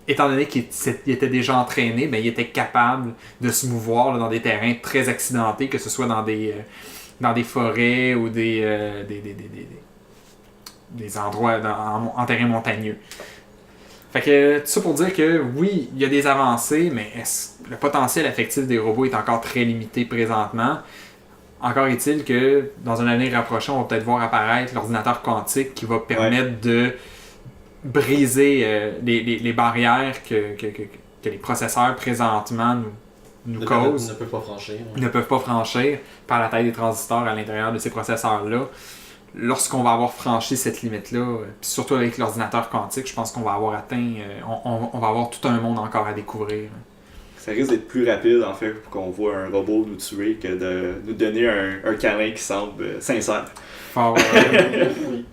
étant donné qu'il était déjà entraîné, ben, il était capable de se mouvoir là, dans des terrains très accidentés, que ce soit dans des forêts ou des endroits en terrain montagneux. Fait que tout ça pour dire que oui, il y a des avancées, mais le potentiel affectif des robots est encore très limité présentement. Encore est-il que dans un avenir rapproché, on va peut-être voir apparaître l'ordinateur quantique qui va permettre de briser les barrières que les processeurs présentement nous causent. Ne peuvent pas franchir. Ne peuvent pas franchir par la taille des transistors à l'intérieur de ces processeurs-là. Lorsqu'on va avoir franchi cette limite-là, puis surtout avec l'ordinateur quantique, je pense qu'on va avoir atteint, on va avoir tout un monde encore à découvrir. Ça risque d'être plus rapide, en fait, pour qu'on voit un robot nous tuer que de nous donner un câlin qui semble sincère. Fort, Oui.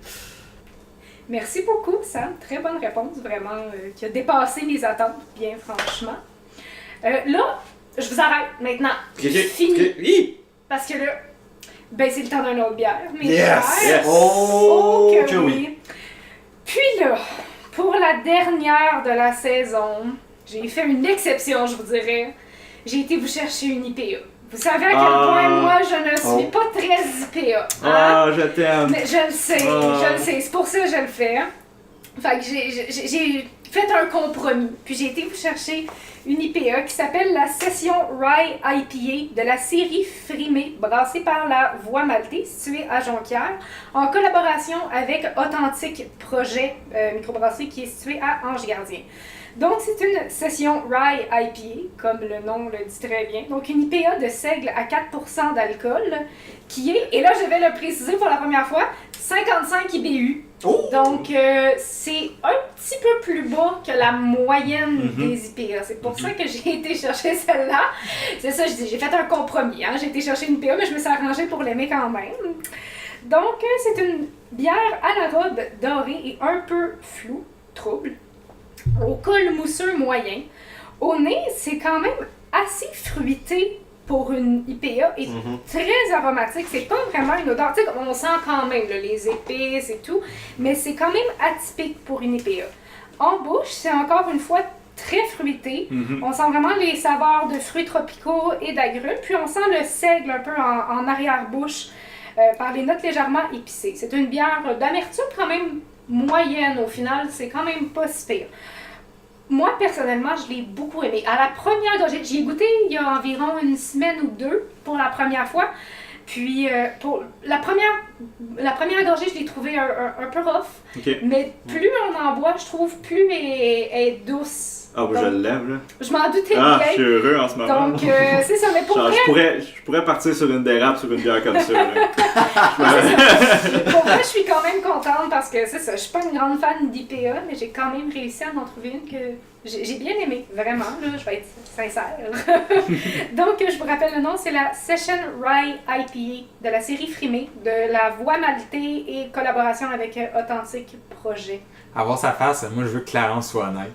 Merci beaucoup, Sam. Très bonne réponse, vraiment, qui a dépassé mes attentes, bien franchement. Là, je vous arrête maintenant. Fini. Oui. Parce que là, ben c'est le temps d'une autre bière, mes Yes! chers. Yes. Oh, que que oui. oui. Puis là, pour la dernière de la saison, j'ai fait une exception, je vous dirais. J'ai été vous chercher une IPA. Vous savez à quel point moi je ne suis pas très IPA. Ah, je t'aime. Mais je le sais, je le sais. C'est pour ça que je le fais. Fait que j'ai fait un compromis. Puis j'ai été vous chercher une IPA qui s'appelle la Session Rye IPA de la série Frimée, brassée par la Voie Maltais, située à Jonquière, en collaboration avec Authentique Projet microbrasserie qui est située à Ange-Gardien. Donc, c'est une session Rye IPA, comme le nom le dit très bien. Donc, une IPA de seigle à 4% d'alcool, qui est, et là, je vais le préciser pour la première fois, 55 IBU. Oh! Donc, c'est un petit peu plus bas que la moyenne des IPA. C'est pour ça que j'ai été chercher celle-là. C'est ça, je dis, j'ai fait un compromis. Hein? J'ai été chercher une IPA, mais je me suis arrangée pour l'aimer quand même. Donc, c'est une bière à la robe dorée et un peu floue, trouble. Au col mousseux moyen. Au nez, c'est quand même assez fruité pour une IPA et très aromatique. C'est pas vraiment une odeur. Tu sais, on sent quand même là, les épices et tout, mais c'est quand même atypique pour une IPA. En bouche, c'est encore une fois très fruité. On sent vraiment les saveurs de fruits tropicaux et d'agrumes. Puis on sent le seigle un peu en arrière-bouche par les notes légèrement épicées. C'est une bière d'amertume quand même moyenne au final, c'est quand même pas si pire. Moi, personnellement, je l'ai beaucoup aimé. À la première gorgée, j'y ai goûté il y a environ une semaine ou deux pour la première fois. Puis, pour la première gorgée, je l'ai trouvée un peu rough. Okay. Mais plus on en boit, je trouve, plus elle est douce. Ah, bah, je l'aime, là. Je m'en doutais Ah, bien. je suis heureux en ce moment. Donc, c'est ça. Mais pour Genre, vrai, je pourrais partir sur une dérape sur une bière comme ça. Là. pour vrai, je suis quand même contente parce que c'est ça. Je suis pas une grande fan d'IPA, mais j'ai quand même réussi à en trouver une que j'ai bien aimée. Vraiment, là, je vais être sincère. Donc, je vous rappelle le nom, c'est la Session Rye IPA de la série Frimée, de la Voie Maltais et collaboration avec Authentique Projet. Avoir sa face, moi je veux que Clarence soit honnête.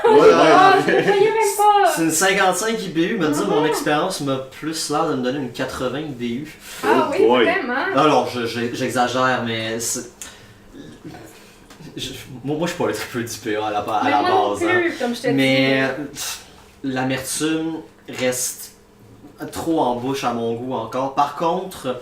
Ah, je ne voyais même pas! C'est une 55 IBU, me dire mon expérience m'a plus l'air de me donner une 80 IBU. Ah oui, boy. vraiment? Alors, j'exagère, mais moi, je suis pas le triple d'IPA à la Mais moi non base. plus, comme je te Mais dis. l'amertume reste trop en bouche à mon goût encore. Par contre,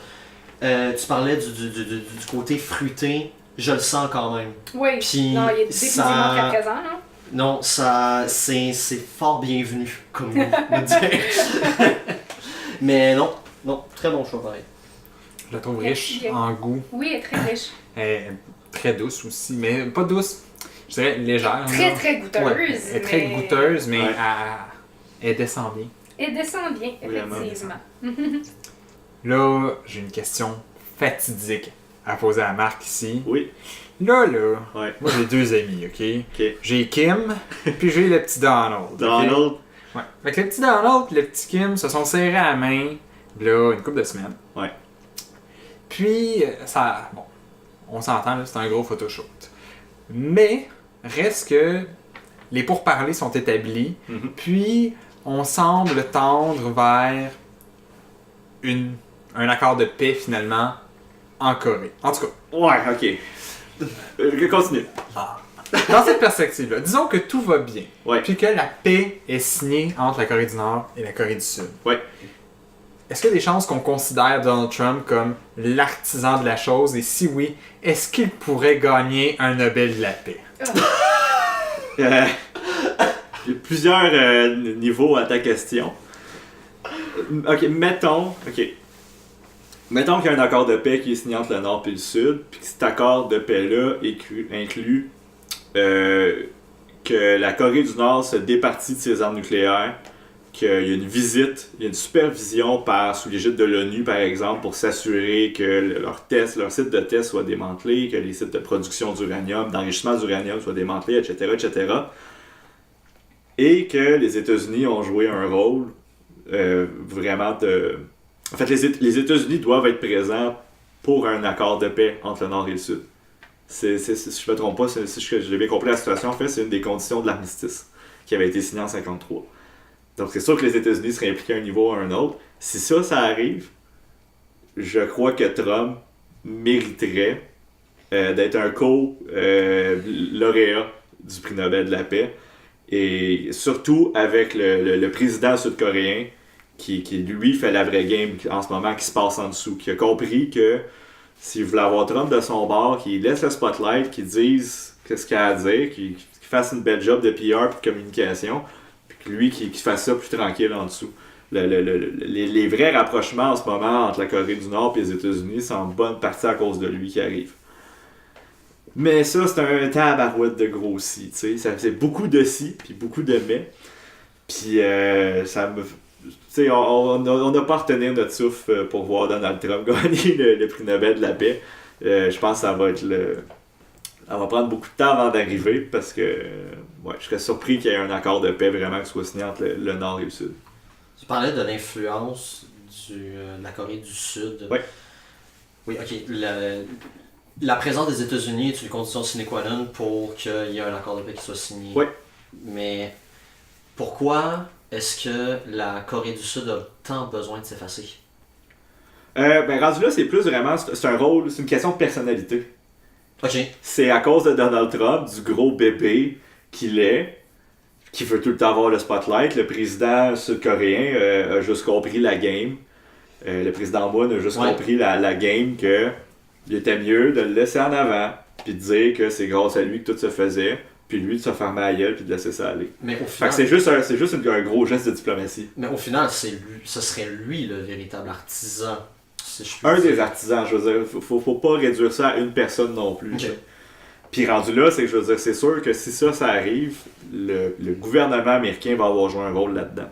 tu parlais du côté fruité, je le sens quand même. Oui, Puis non, il est définitivement ça- très présent, non? Non, c'est fort bienvenu, comme vous me dire. Mais non, très bon choix pareil. Je la trouve Merci riche bien. en goût. Oui, elle est très riche. Elle est très douce aussi, mais pas douce, je dirais légère. Très, là. très goûteuse. Ouais, elle est très goûteuse, mais Ouais. elle descend bien. Elle descend bien, Vraiment. effectivement. Là, j'ai une question fatidique à poser à Marc ici. Oui. Là, Ouais. moi j'ai 2 amis, ok? Ok. J'ai Kim, puis j'ai le petit Donald. ok? Donald. Ouais. Fait que le petit Donald et le petit Kim se sont serrés à la main, là, une couple de semaines. Ouais. Puis, bon, on s'entend, là, c'est un gros photoshoot. Mais, reste que les pourparlers sont établis, Mhm. puis on semble tendre vers un accord de paix, finalement, en Corée. En tout cas, Ouais, ok. Continue. dans cette perspective-là, disons que tout va bien, Ouais. puis que la paix est signée entre la Corée du Nord et la Corée du Sud. Ouais. Est-ce qu'il y a des chances qu'on considère Donald Trump comme l'artisan de la chose? Et si oui, est-ce qu'il pourrait gagner un Nobel de la paix? Il y a plusieurs niveaux à ta question. Ok, mettons qu'il y a un accord de paix qui est signé entre le Nord et le Sud, puis que cet accord de paix-là inclut que la Corée du Nord se départit de ses armes nucléaires, qu'il y a une visite, il y a une supervision sous l'égide de l'ONU, par exemple, pour s'assurer que leur site de test soit démantelé, que les sites de production d'uranium, d'enrichissement d'uranium soient démantelés, etc., etc. Et que les États-Unis ont joué un rôle vraiment de... En fait, les États-Unis doivent être présents pour un accord de paix entre le Nord et le Sud. Si je ne me trompe pas, si j'ai bien compris la situation, en fait, c'est une des conditions de l'armistice qui avait été signée en 1953. Donc c'est sûr que les États-Unis seraient impliqués à un niveau ou à un autre. Si ça arrive, je crois que Trump mériterait d'être un co-lauréat du prix Nobel de la paix. Et surtout avec le président sud-coréen qui lui fait la vraie game en ce moment, qui se passe en dessous, qui a compris que s'il voulait avoir Trump de son bord, qu'il laisse le spotlight, qu'il dise ce qu'il a à dire, qu'il fasse une belle job de PR et de communication, puis que lui qui fasse ça plus tranquille en dessous. Les vrais rapprochements en ce moment entre la Corée du Nord et les États-Unis sont en bonne partie à cause de lui qui arrive. Mais ça, c'est un tabarouette de gros si, tu sais. C'est beaucoup de si, puis beaucoup de mais. Puis ça me... Tu sais, on n'a pas à retenir notre souffle pour voir Donald Trump gagner le prix Nobel de la paix. Je pense que ça va être ça va prendre beaucoup de temps avant d'arriver parce que je serais surpris qu'il y ait un accord de paix vraiment qui soit signé entre le Nord et le Sud. Tu parlais de l'influence de la Corée du Sud. Oui. Oui, ok. La présence des États-Unis est une condition sine qua non pour qu'il y ait un accord de paix qui soit signé. Oui. Mais pourquoi est-ce que la Corée du Sud a tant besoin de s'effacer? Rendu là, c'est plus vraiment, c'est un rôle, c'est une question de personnalité. Ok. C'est à cause de Donald Trump, du gros bébé qu'il est, qui veut tout le temps avoir le spotlight. Le président sud-coréen a juste compris la game. Le président Moon a juste compris la game que il était mieux de le laisser en avant, puis de dire que c'est grâce à lui que tout se faisait, puis lui de se fermer la gueule, puis de laisser ça aller. Mais au Fait final, que c'est juste un gros geste de diplomatie. mais au final, ce serait lui le véritable artisan. Si je puis Un dire. des artisans, je veux dire, faut pas réduire ça à une personne non plus. Ok. Puis rendu là, je veux dire, c'est sûr que si ça arrive, le gouvernement américain va avoir joué un rôle là-dedans.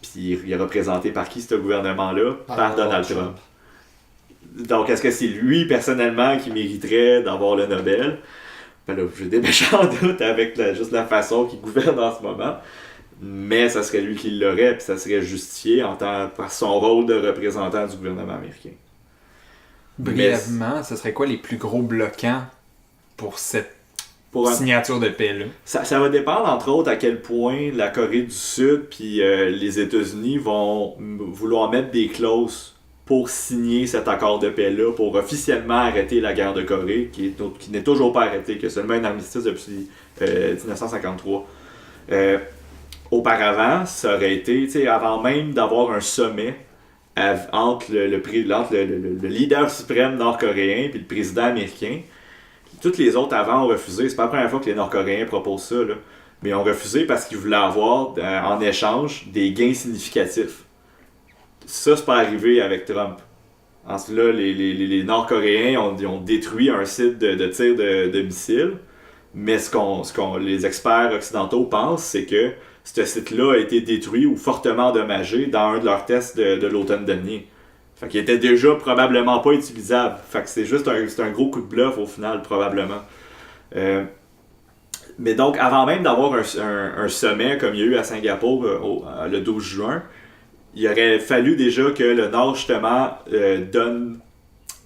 Puis il est représenté par qui ce gouvernement-là? Par Donald Trump. Donc est-ce que c'est lui personnellement qui mériterait d'avoir le Nobel? Ben là, j'ai des méchants doutes avec juste la façon qu'il gouverne en ce moment. Mais ça serait lui qui l'aurait, puis ça serait justifié par son rôle de représentant du gouvernement américain. Brièvement, ce serait quoi les plus gros bloquants pour cette signature de paix-là? Ça va dépendre, entre autres, à quel point la Corée du Sud puis les États-Unis vont vouloir mettre des clauses pour signer cet accord de paix-là, pour officiellement arrêter la guerre de Corée, qui n'est toujours pas arrêtée, qui a seulement un armistice depuis 1953. Auparavant, ça aurait été, avant même d'avoir un sommet entre le leader suprême nord-coréen et le président américain, toutes les autres avant ont refusé. C'est pas la première fois que les Nord-Coréens proposent ça, là. Mais ils ont refusé parce qu'ils voulaient avoir en échange des gains significatifs. Ça, c'est pas arrivé avec Trump. Ensuite, là, les Nord-Coréens ont détruit un site de tir de missiles. Mais ce qu'on les experts occidentaux pensent, c'est que ce site-là a été détruit ou fortement endommagé dans un de leurs tests de l'automne dernier. Fait qu'il était déjà probablement pas utilisable. Fait que c'est juste un gros coup de bluff au final, probablement. Mais donc, avant même d'avoir un sommet comme il y a eu à Singapour le 12 juin, il aurait fallu déjà que le Nord, justement, donne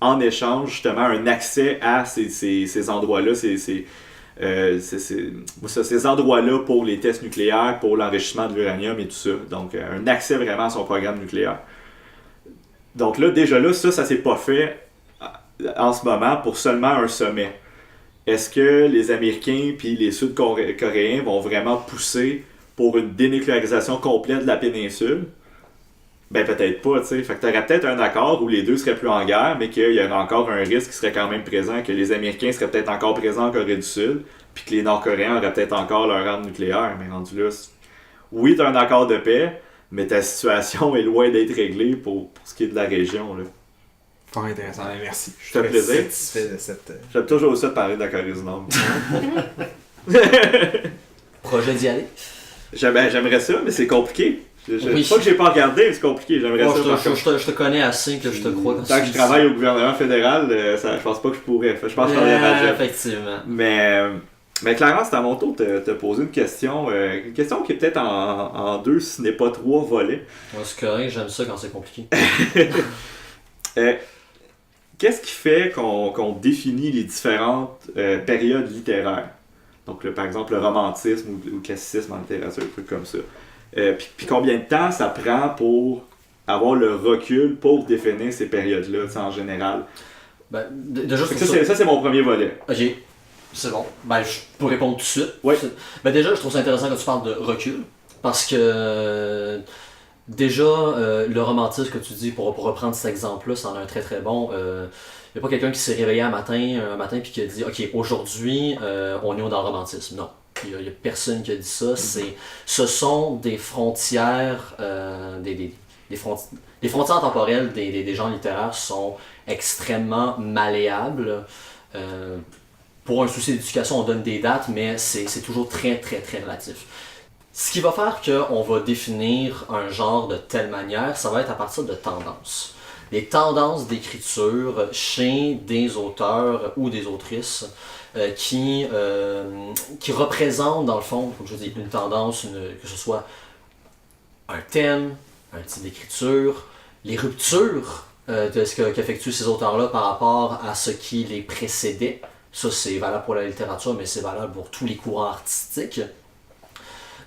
en échange, justement, un accès à ces endroits-là, ces endroits-là pour les tests nucléaires, pour l'enrichissement de l'uranium et tout ça. Donc, un accès vraiment à son programme nucléaire. Donc là, déjà là, ça s'est pas fait en ce moment pour seulement un sommet. Est-ce que les Américains puis les Sud-Coréens vont vraiment pousser pour une dénucléarisation complète de la péninsule? Ben peut-être pas, tu sais. Fait que t'aurais peut-être un accord où les deux seraient plus en guerre, mais qu'il y aurait encore un risque qui serait quand même présent, que les Américains seraient peut-être encore présents en Corée du Sud, puis que les Nord-Coréens auraient peut-être encore leur arme nucléaire. Mais rendu là, oui, t'as un accord de paix, mais ta situation est loin d'être réglée pour ce qui est de la région, là. Fort intéressant, merci. Je suis plaisir. Satisfait de cette... J'aime toujours ça de parler de la Corée du Nord. Projet d'y aller? J'aimerais ça, mais c'est compliqué. Oui. Pas que j'ai pas regardé, mais c'est compliqué. J'aimerais ça. Je te connais assez que je te crois. Tant que je travaille au gouvernement fédéral, je pense pas que je pourrais. Je pense que je parlerais à Jeff. Effectivement. Mais clairement, c'est à mon tour de te poser une question. Une question qui est peut-être en deux, si ce n'est pas trois volets. Ouais, c'est correct, j'aime ça quand c'est compliqué. Qu'est-ce qui fait qu'on définit les différentes périodes littéraires? Donc, par exemple, le romantisme ou le classicisme en littérature, un truc comme ça. Puis combien de temps ça prend pour avoir le recul pour définir ces périodes-là, en général? Ben, déjà, ça, c'est mon premier volet. Ok, c'est bon. Ben, je peux répondre tout de suite. Oui. Ben, déjà, je trouve ça intéressant que tu parles de recul, parce que déjà, le romantisme que tu dis, pour reprendre cet exemple-là, c'en est un très très bon. Il n'y a pas quelqu'un qui s'est réveillé un matin puis qui a dit « Ok, aujourd'hui, on est dans le romantisme ». Non. Il n'y a personne qui a dit ça. Ce sont des frontières, des frontières temporelles des genres littéraires sont extrêmement malléables. Pour un souci d'éducation, on donne des dates, mais c'est toujours très, très, très relatif. Ce qui va faire qu'on va définir un genre de telle manière, ça va être à partir de tendances. Les tendances d'écriture chez des auteurs ou des autrices qui représentent, dans le fond, comme je dis, une tendance, que ce soit un thème, un type d'écriture, les ruptures de ce qu'effectuent ces auteurs-là par rapport à ce qui les précédait. Ça, c'est valable pour la littérature, mais c'est valable pour tous les courants artistiques.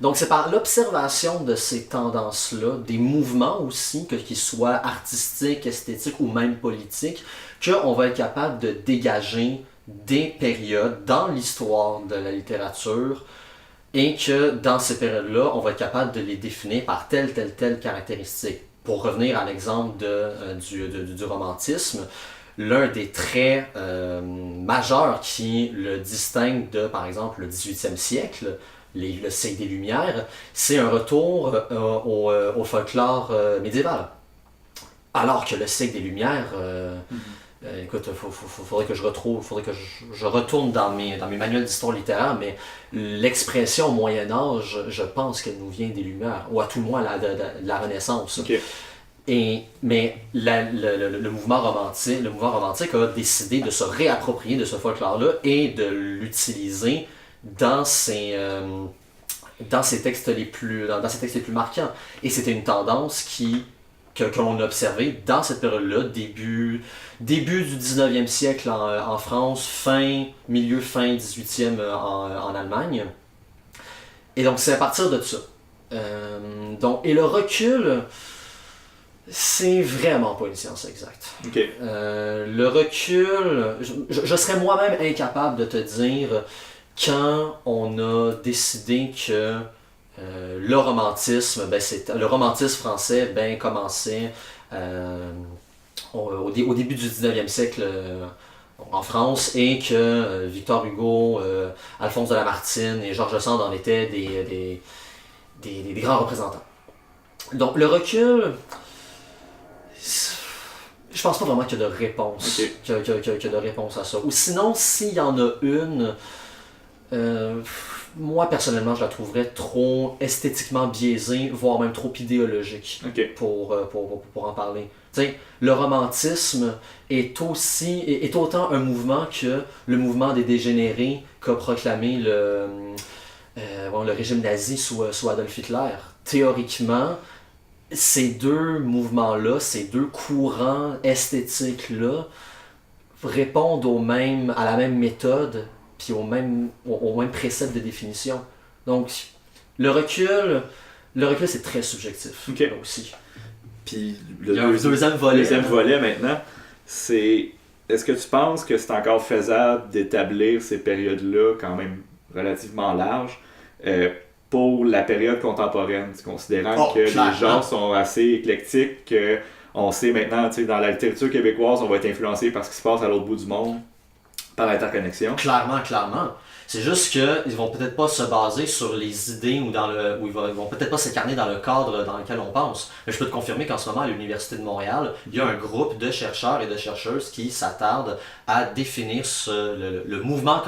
Donc c'est par l'observation de ces tendances-là, des mouvements aussi, qu'ils soient artistiques, esthétiques ou même politiques, qu'on va être capable de dégager des périodes dans l'histoire de la littérature et que dans ces périodes-là, on va être capable de les définir par telle caractéristique. Pour revenir à l'exemple du romantisme, l'un des traits majeurs qui le distingue de, par exemple, le 18e siècle, le siècle des Lumières, c'est un retour au folklore médiéval. Alors que le siècle des Lumières, écoute, faudrait que je retourne dans mes manuels d'histoire littéraire, mais l'expression Moyen-Âge, je pense qu'elle nous vient des Lumières, ou à tout le moins de la Renaissance. Okay. Mais le mouvement romantique a décidé de se réapproprier de ce folklore-là et de l'utiliser dans ses textes les plus marquants. Et c'était une tendance que l'on a observée dans cette période-là, début du 19e siècle en France, fin 18e en Allemagne. Et donc c'est à partir de ça. Et le recul, c'est vraiment pas une science exacte. Okay. Le recul, je serais moi-même incapable de te dire quand on a décidé que le romantisme français commençait au début du 19e siècle en France et que Victor Hugo, Alphonse de Lamartine et Georges Sand en étaient des grands représentants. Donc le recul, Je pense pas vraiment qu'il y a de réponse. Okay. Qu'il y a de réponse à ça. Ou sinon, s'il y en a une, moi personnellement, je la trouverais trop esthétiquement biaisée, voire même trop idéologique pour en parler. T'sais, le romantisme est autant un mouvement que le mouvement des dégénérés qu'a proclamé le régime nazi sous Adolf Hitler. Théoriquement, ces deux mouvements-là, ces deux courants esthétiques-là, répondent à la même méthode puis au même précepte de définition. Donc, le recul c'est très subjectif là aussi. Puis le deuxième volet maintenant, c'est est-ce que tu penses que c'est encore faisable d'établir ces périodes-là quand même relativement larges pour la période contemporaine, considérant que les gens sont assez éclectiques, qu'on sait maintenant, dans la littérature québécoise, on va être influencé par ce qui se passe à l'autre bout du monde, par l'interconnexion. Clairement. C'est juste qu'ils vont peut-être pas se baser sur les idées ou ils vont peut-être pas s'incarner dans le cadre dans lequel on pense. Mais je peux te confirmer qu'en ce moment, à l'Université de Montréal, il y a un groupe de chercheurs et de chercheuses qui s'attardent à définir le mouvement,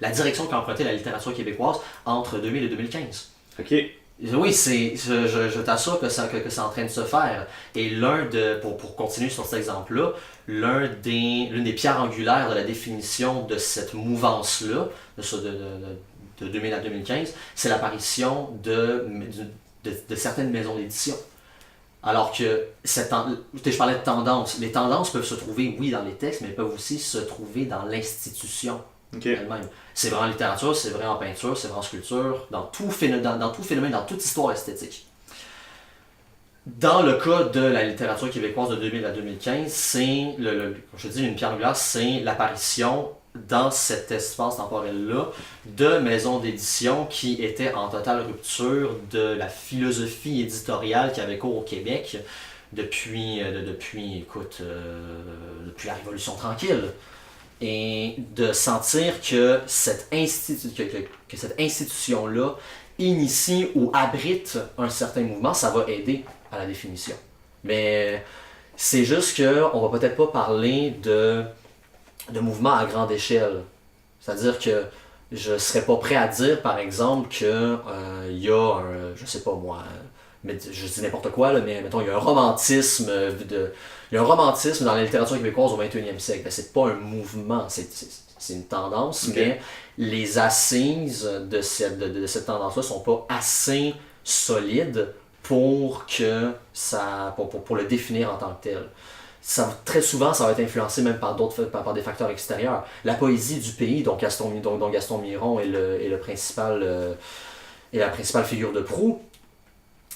la direction qu'a emprunté la littérature québécoise entre 2000 et 2015. OK. Oui, je t'assure que c'est en train de se faire. Et pour continuer sur cet exemple-là, l'une des pierres angulaires de la définition de cette mouvance-là, de 2000 à 2015, c'est l'apparition de certaines maisons d'édition. Alors que, je parlais de tendance, les tendances peuvent se trouver, oui, dans les textes, mais elles peuvent aussi se trouver dans l'institution elle-même. C'est vrai en littérature, c'est vrai en peinture, c'est vrai en sculpture, dans tout phénomène, dans toute histoire esthétique. Dans le cas de la littérature québécoise de 2000 à 2015, c'est, je dis une pierre angulaire, c'est l'apparition dans cet espace temporel-là de maisons d'édition qui étaient en totale rupture de la philosophie éditoriale qui avait cours au Québec depuis la Révolution tranquille. Et de sentir que cette institution-là initie ou abrite un certain mouvement, ça va aider à la définition. Mais c'est juste qu'on va peut-être pas parler de mouvement à grande échelle. C'est-à-dire que je serais pas prêt à dire, par exemple, que y a je sais pas moi, mais je dis n'importe quoi, là, mais mettons, il y a un romantisme dans la littérature québécoise au 21e siècle. Ben, c'est pas un mouvement, c'est une tendance, mais les assises de cette tendance-là sont pas assez solides pour le définir en tant que tel. Très souvent, ça va être influencé même par des facteurs extérieurs. La poésie du pays, dont Gaston Miron est la principale figure de proue,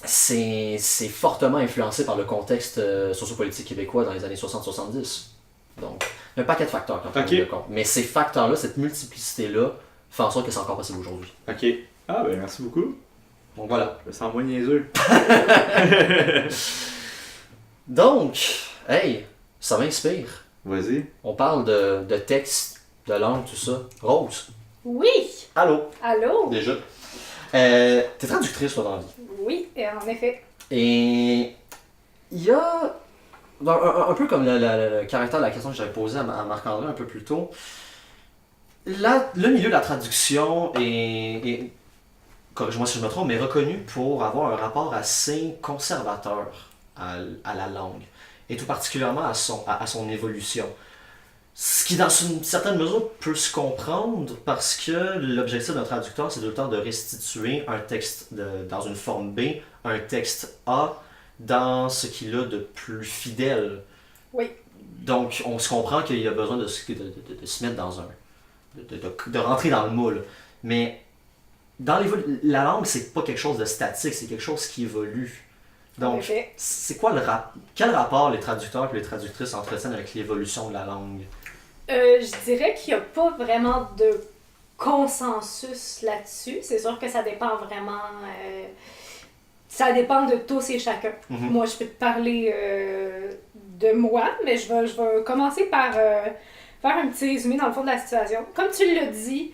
c'est fortement influencé par le contexte sociopolitique québécois dans les années 60-70. Donc, un paquet de facteurs quand on prend compte. Mais ces facteurs-là, cette multiplicité-là, fait en sorte que c'est encore possible aujourd'hui. OK. Ah ben merci beaucoup. Donc voilà. Je me sens moins niaiseux. Donc, hey, ça m'inspire. Vas-y. On parle de texte, de langue, tout ça. Rose. Oui. Allô. Déjà. T'es traductrice, toi, dans la vie. Oui, en effet. Et il y a, un peu comme le caractère de la question que j'avais posée à Marc-André un peu plus tôt, le milieu de la traduction est, corrige-moi si je me trompe, mais reconnu pour avoir un rapport assez conservateur à la langue, et tout particulièrement à son évolution. Ce qui, dans une certaine mesure, peut se comprendre parce que l'objectif d'un traducteur, c'est tout le temps de restituer un texte dans une forme B, un texte A, dans ce qu'il a de plus fidèle. Oui. Donc, on se comprend qu'il y a besoin de se mettre dans de rentrer dans le moule. Mais la langue, c'est pas quelque chose de statique, c'est quelque chose qui évolue. Donc, c'est quoi quel rapport les traducteurs et les traductrices entretiennent avec l'évolution de la langue? Je dirais qu'il n'y a pas vraiment de consensus là-dessus. C'est sûr que ça dépend vraiment... ça dépend de tous et chacun. Mm-hmm. Moi, je peux te parler de moi, mais je vais commencer par faire un petit résumé dans le fond de la situation. Comme tu l'as dit,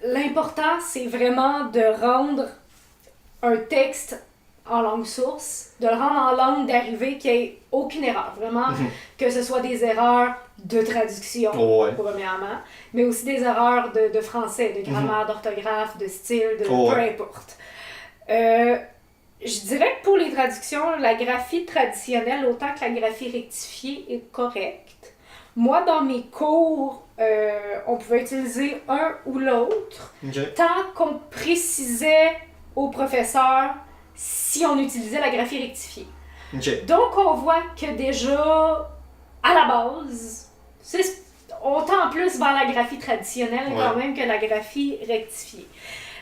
l'important, c'est vraiment de rendre un texte en langue source, de le rendre en langue d'arrivée qu'il n'y ait aucune erreur, vraiment, que ce soit des erreurs de traduction, premièrement, mais aussi des erreurs de français, de grammaire, d'orthographe, de style, de peu importe. Je dirais que pour les traductions, la graphie traditionnelle, autant que la graphie rectifiée, est correcte. Moi, dans mes cours, on pouvait utiliser un ou l'autre, tant qu'on précisait au professeur si on utilisait la graphie rectifiée. Donc, on voit que déjà, à la base, on tend plus vers la graphie traditionnelle quand même que la graphie rectifiée.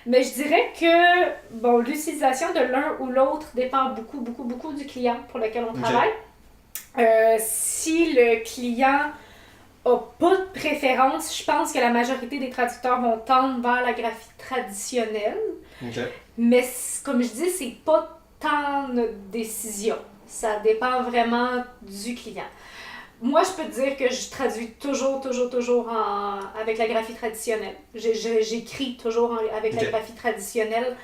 Mais je dirais que l'utilisation de l'un ou l'autre dépend beaucoup du client pour lequel on travaille. Si le client n'a pas de préférence, je pense que la majorité des traducteurs vont tendre vers la graphie traditionnelle. Mais comme je dis, c'est pas tant notre décision. Ça dépend vraiment du client. Moi, je peux te dire que je traduis toujours avec la graphie traditionnelle. J'écris toujours avec la graphie traditionnelle.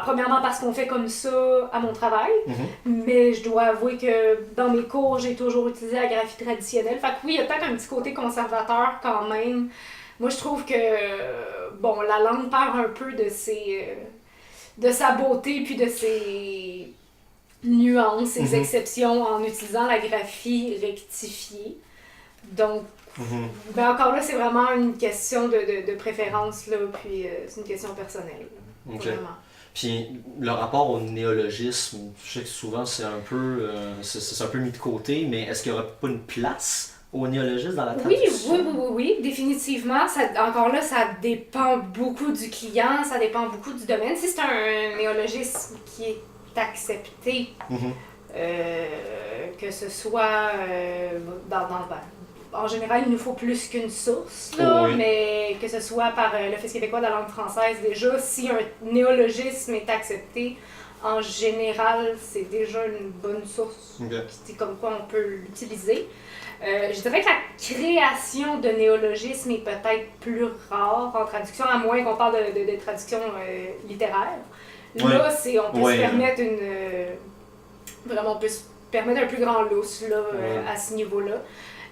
Premièrement parce qu'on fait comme ça à mon travail, mais je dois avouer que dans mes cours, j'ai toujours utilisé la graphie traditionnelle. Fait que oui, il y a peut-être un petit côté conservateur quand même. Moi, je trouve que la langue perd un peu de sa beauté puis de ses nuances, ses exceptions en utilisant la graphie rectifiée. Donc, encore là, c'est vraiment une question de préférence, là, puis c'est une question personnelle. Vraiment. Puis le rapport au néologisme, je sais que souvent c'est un peu mis de côté, mais est-ce qu'il n'y aurait pas une place au néologisme dans la traduction? Oui, définitivement. Encore là, ça dépend beaucoup du client, ça dépend beaucoup du domaine. Si c'est un néologisme qui est accepté, que ce soit en général, il nous faut plus qu'une source, là, mais que ce soit par l'Office québécois de la langue française, déjà, si un néologisme est accepté, en général, c'est déjà une bonne source. C'est comme quoi on peut l'utiliser. Je dirais que la création de néologismes est peut-être plus rare en traduction, à moins qu'on parle de traduction littéraire. Là, on peut se permettre on peut se permettre un plus grand lousse là, à ce niveau-là.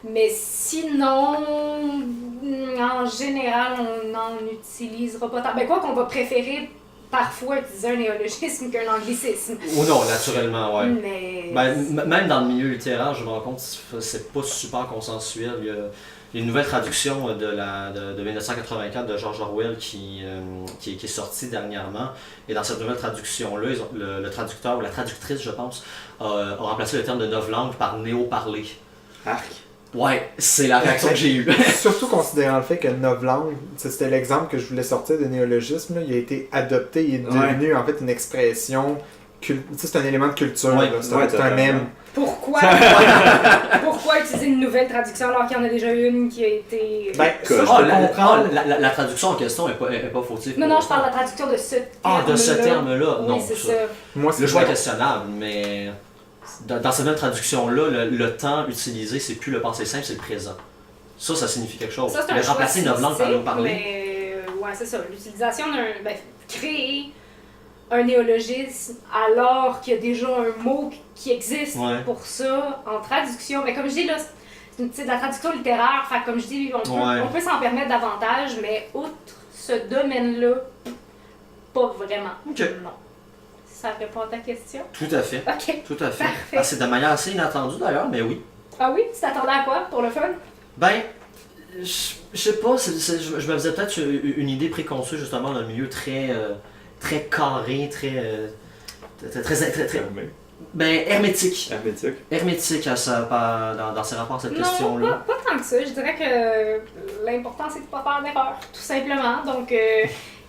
Mais sinon, en général, on n'en utilisera pas tant. Quoi qu'on va préférer parfois utiliser un néologisme qu'un anglicisme. Ou non, naturellement, oui. Mais... même dans le milieu littéraire, je me rends compte que c'est pas super consensuel. Il y a une nouvelle traduction de 1984 de George Orwell qui est sortie dernièrement. Et dans cette nouvelle traduction-là, le traducteur ou la traductrice, je pense, a remplacé le terme de novlangue par néo-parler. Arc. Ouais, c'est la réaction que j'ai eue. Surtout considérant le fait que novlangue, c'était l'exemple que je voulais sortir de néologisme, là, il a été adopté, il est devenu en fait une expression, c'est un élément de culture, c'est un mème. Pourquoi utiliser une nouvelle traduction alors qu'il y en a déjà une qui a été... Ça, je peux comprendre. La traduction en question n'est pas fautive. Non, je parle de la traduction de ce terme-là. De ce terme-là, oui, non. C'est ça. Moi, le choix est questionnable, mais dans cette même traduction-là, le temps utilisé, c'est plus le passé simple, c'est le présent. Ça signifie quelque chose. Ça, c'est mais remplacer novlangue par néo-parler. Mais, c'est ça. L'utilisation créer un néologisme alors qu'il y a déjà un mot qui existe pour ça en traduction. Mais comme je dis, là, c'est de la traduction littéraire. Fait comme je dis, on peut s'en permettre davantage, mais outre ce domaine-là, pas vraiment. Non. Ça répond à ta question? Tout à fait. OK. Tout à fait. Parfait. C'est de manière assez inattendue d'ailleurs, mais oui. Ah oui? Tu t'attendais à quoi pour le fun? Je sais pas, je me faisais peut-être une idée préconçue justement d'un milieu très carré, très hermétique. Hermétique dans ses rapports à cette question-là. Non, pas tant que ça. Je dirais que l'important c'est de ne pas faire d'erreur, tout simplement. Donc,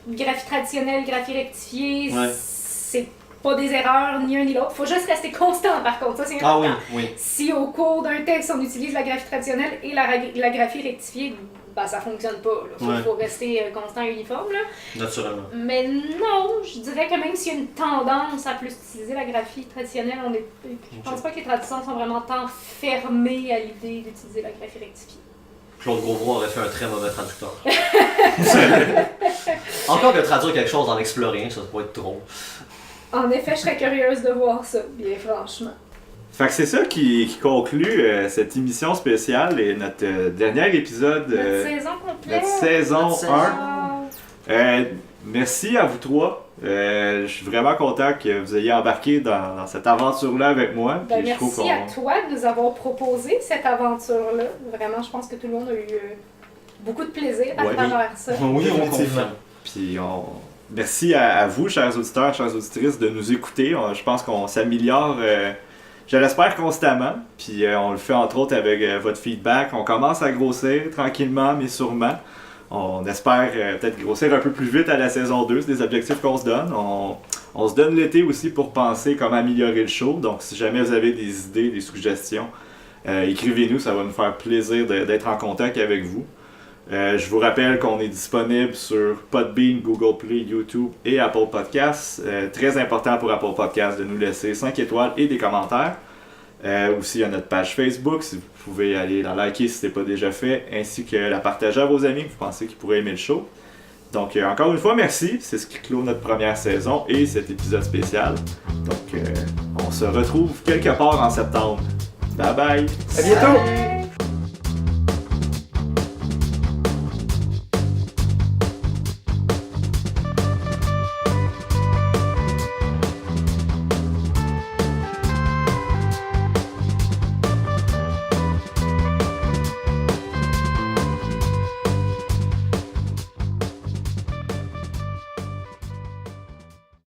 graphie traditionnelle, graphie rectifiée, c'est pas des erreurs ni un ni l'autre. Faut juste rester constant par contre, ça c'est important. Ah oui. Si au cours d'un texte on utilise la graphie traditionnelle et la graphie rectifiée, ça fonctionne pas. Il faut rester constant et uniforme. Là. Naturellement. Mais non, je dirais que même s'il y a une tendance à plus utiliser la graphie traditionnelle, je pense pas que les traductions sont vraiment tant fermées à l'idée d'utiliser la graphie rectifiée. Claude Grosbois aurait fait un très mauvais traducteur. Encore que traduire quelque chose en explorien, ça pourrait être drôle. En effet, je serais curieuse de voir ça, bien franchement. Fait que c'est ça qui conclut cette émission spéciale et notre dernier épisode. Notre saison complète. Notre saison 1. Merci à vous trois. Je suis vraiment content que vous ayez embarqué dans cette aventure-là avec moi. Ben, merci à toi de nous avoir proposé cette aventure-là. Vraiment, je pense que tout le monde a eu beaucoup de plaisir à travers ça. Oui, on confirme. Puis merci à vous, chers auditeurs, chères auditrices, de nous écouter. Je pense qu'on s'améliore, je l'espère, constamment. Puis on le fait entre autres avec votre feedback. On commence à grossir tranquillement, mais sûrement. On espère peut-être grossir un peu plus vite à la saison 2, c'est des objectifs qu'on se donne. On se donne l'été aussi pour penser comment améliorer le show. Donc si jamais vous avez des idées, des suggestions, écrivez-nous, ça va nous faire plaisir d'être en contact avec vous. Je vous rappelle qu'on est disponible sur Podbean, Google Play, YouTube et Apple Podcasts. Très important pour Apple Podcasts de nous laisser 5 étoiles et des commentaires. Aussi, il y a notre page Facebook, si vous pouvez aller la liker si ce n'est pas déjà fait, ainsi que la partager à vos amis que vous pensez qu'ils pourraient aimer le show. Donc, encore une fois, merci. C'est ce qui clôt notre première saison et cet épisode spécial. Donc, on se retrouve quelque part en septembre. Bye bye! À bientôt! Bye.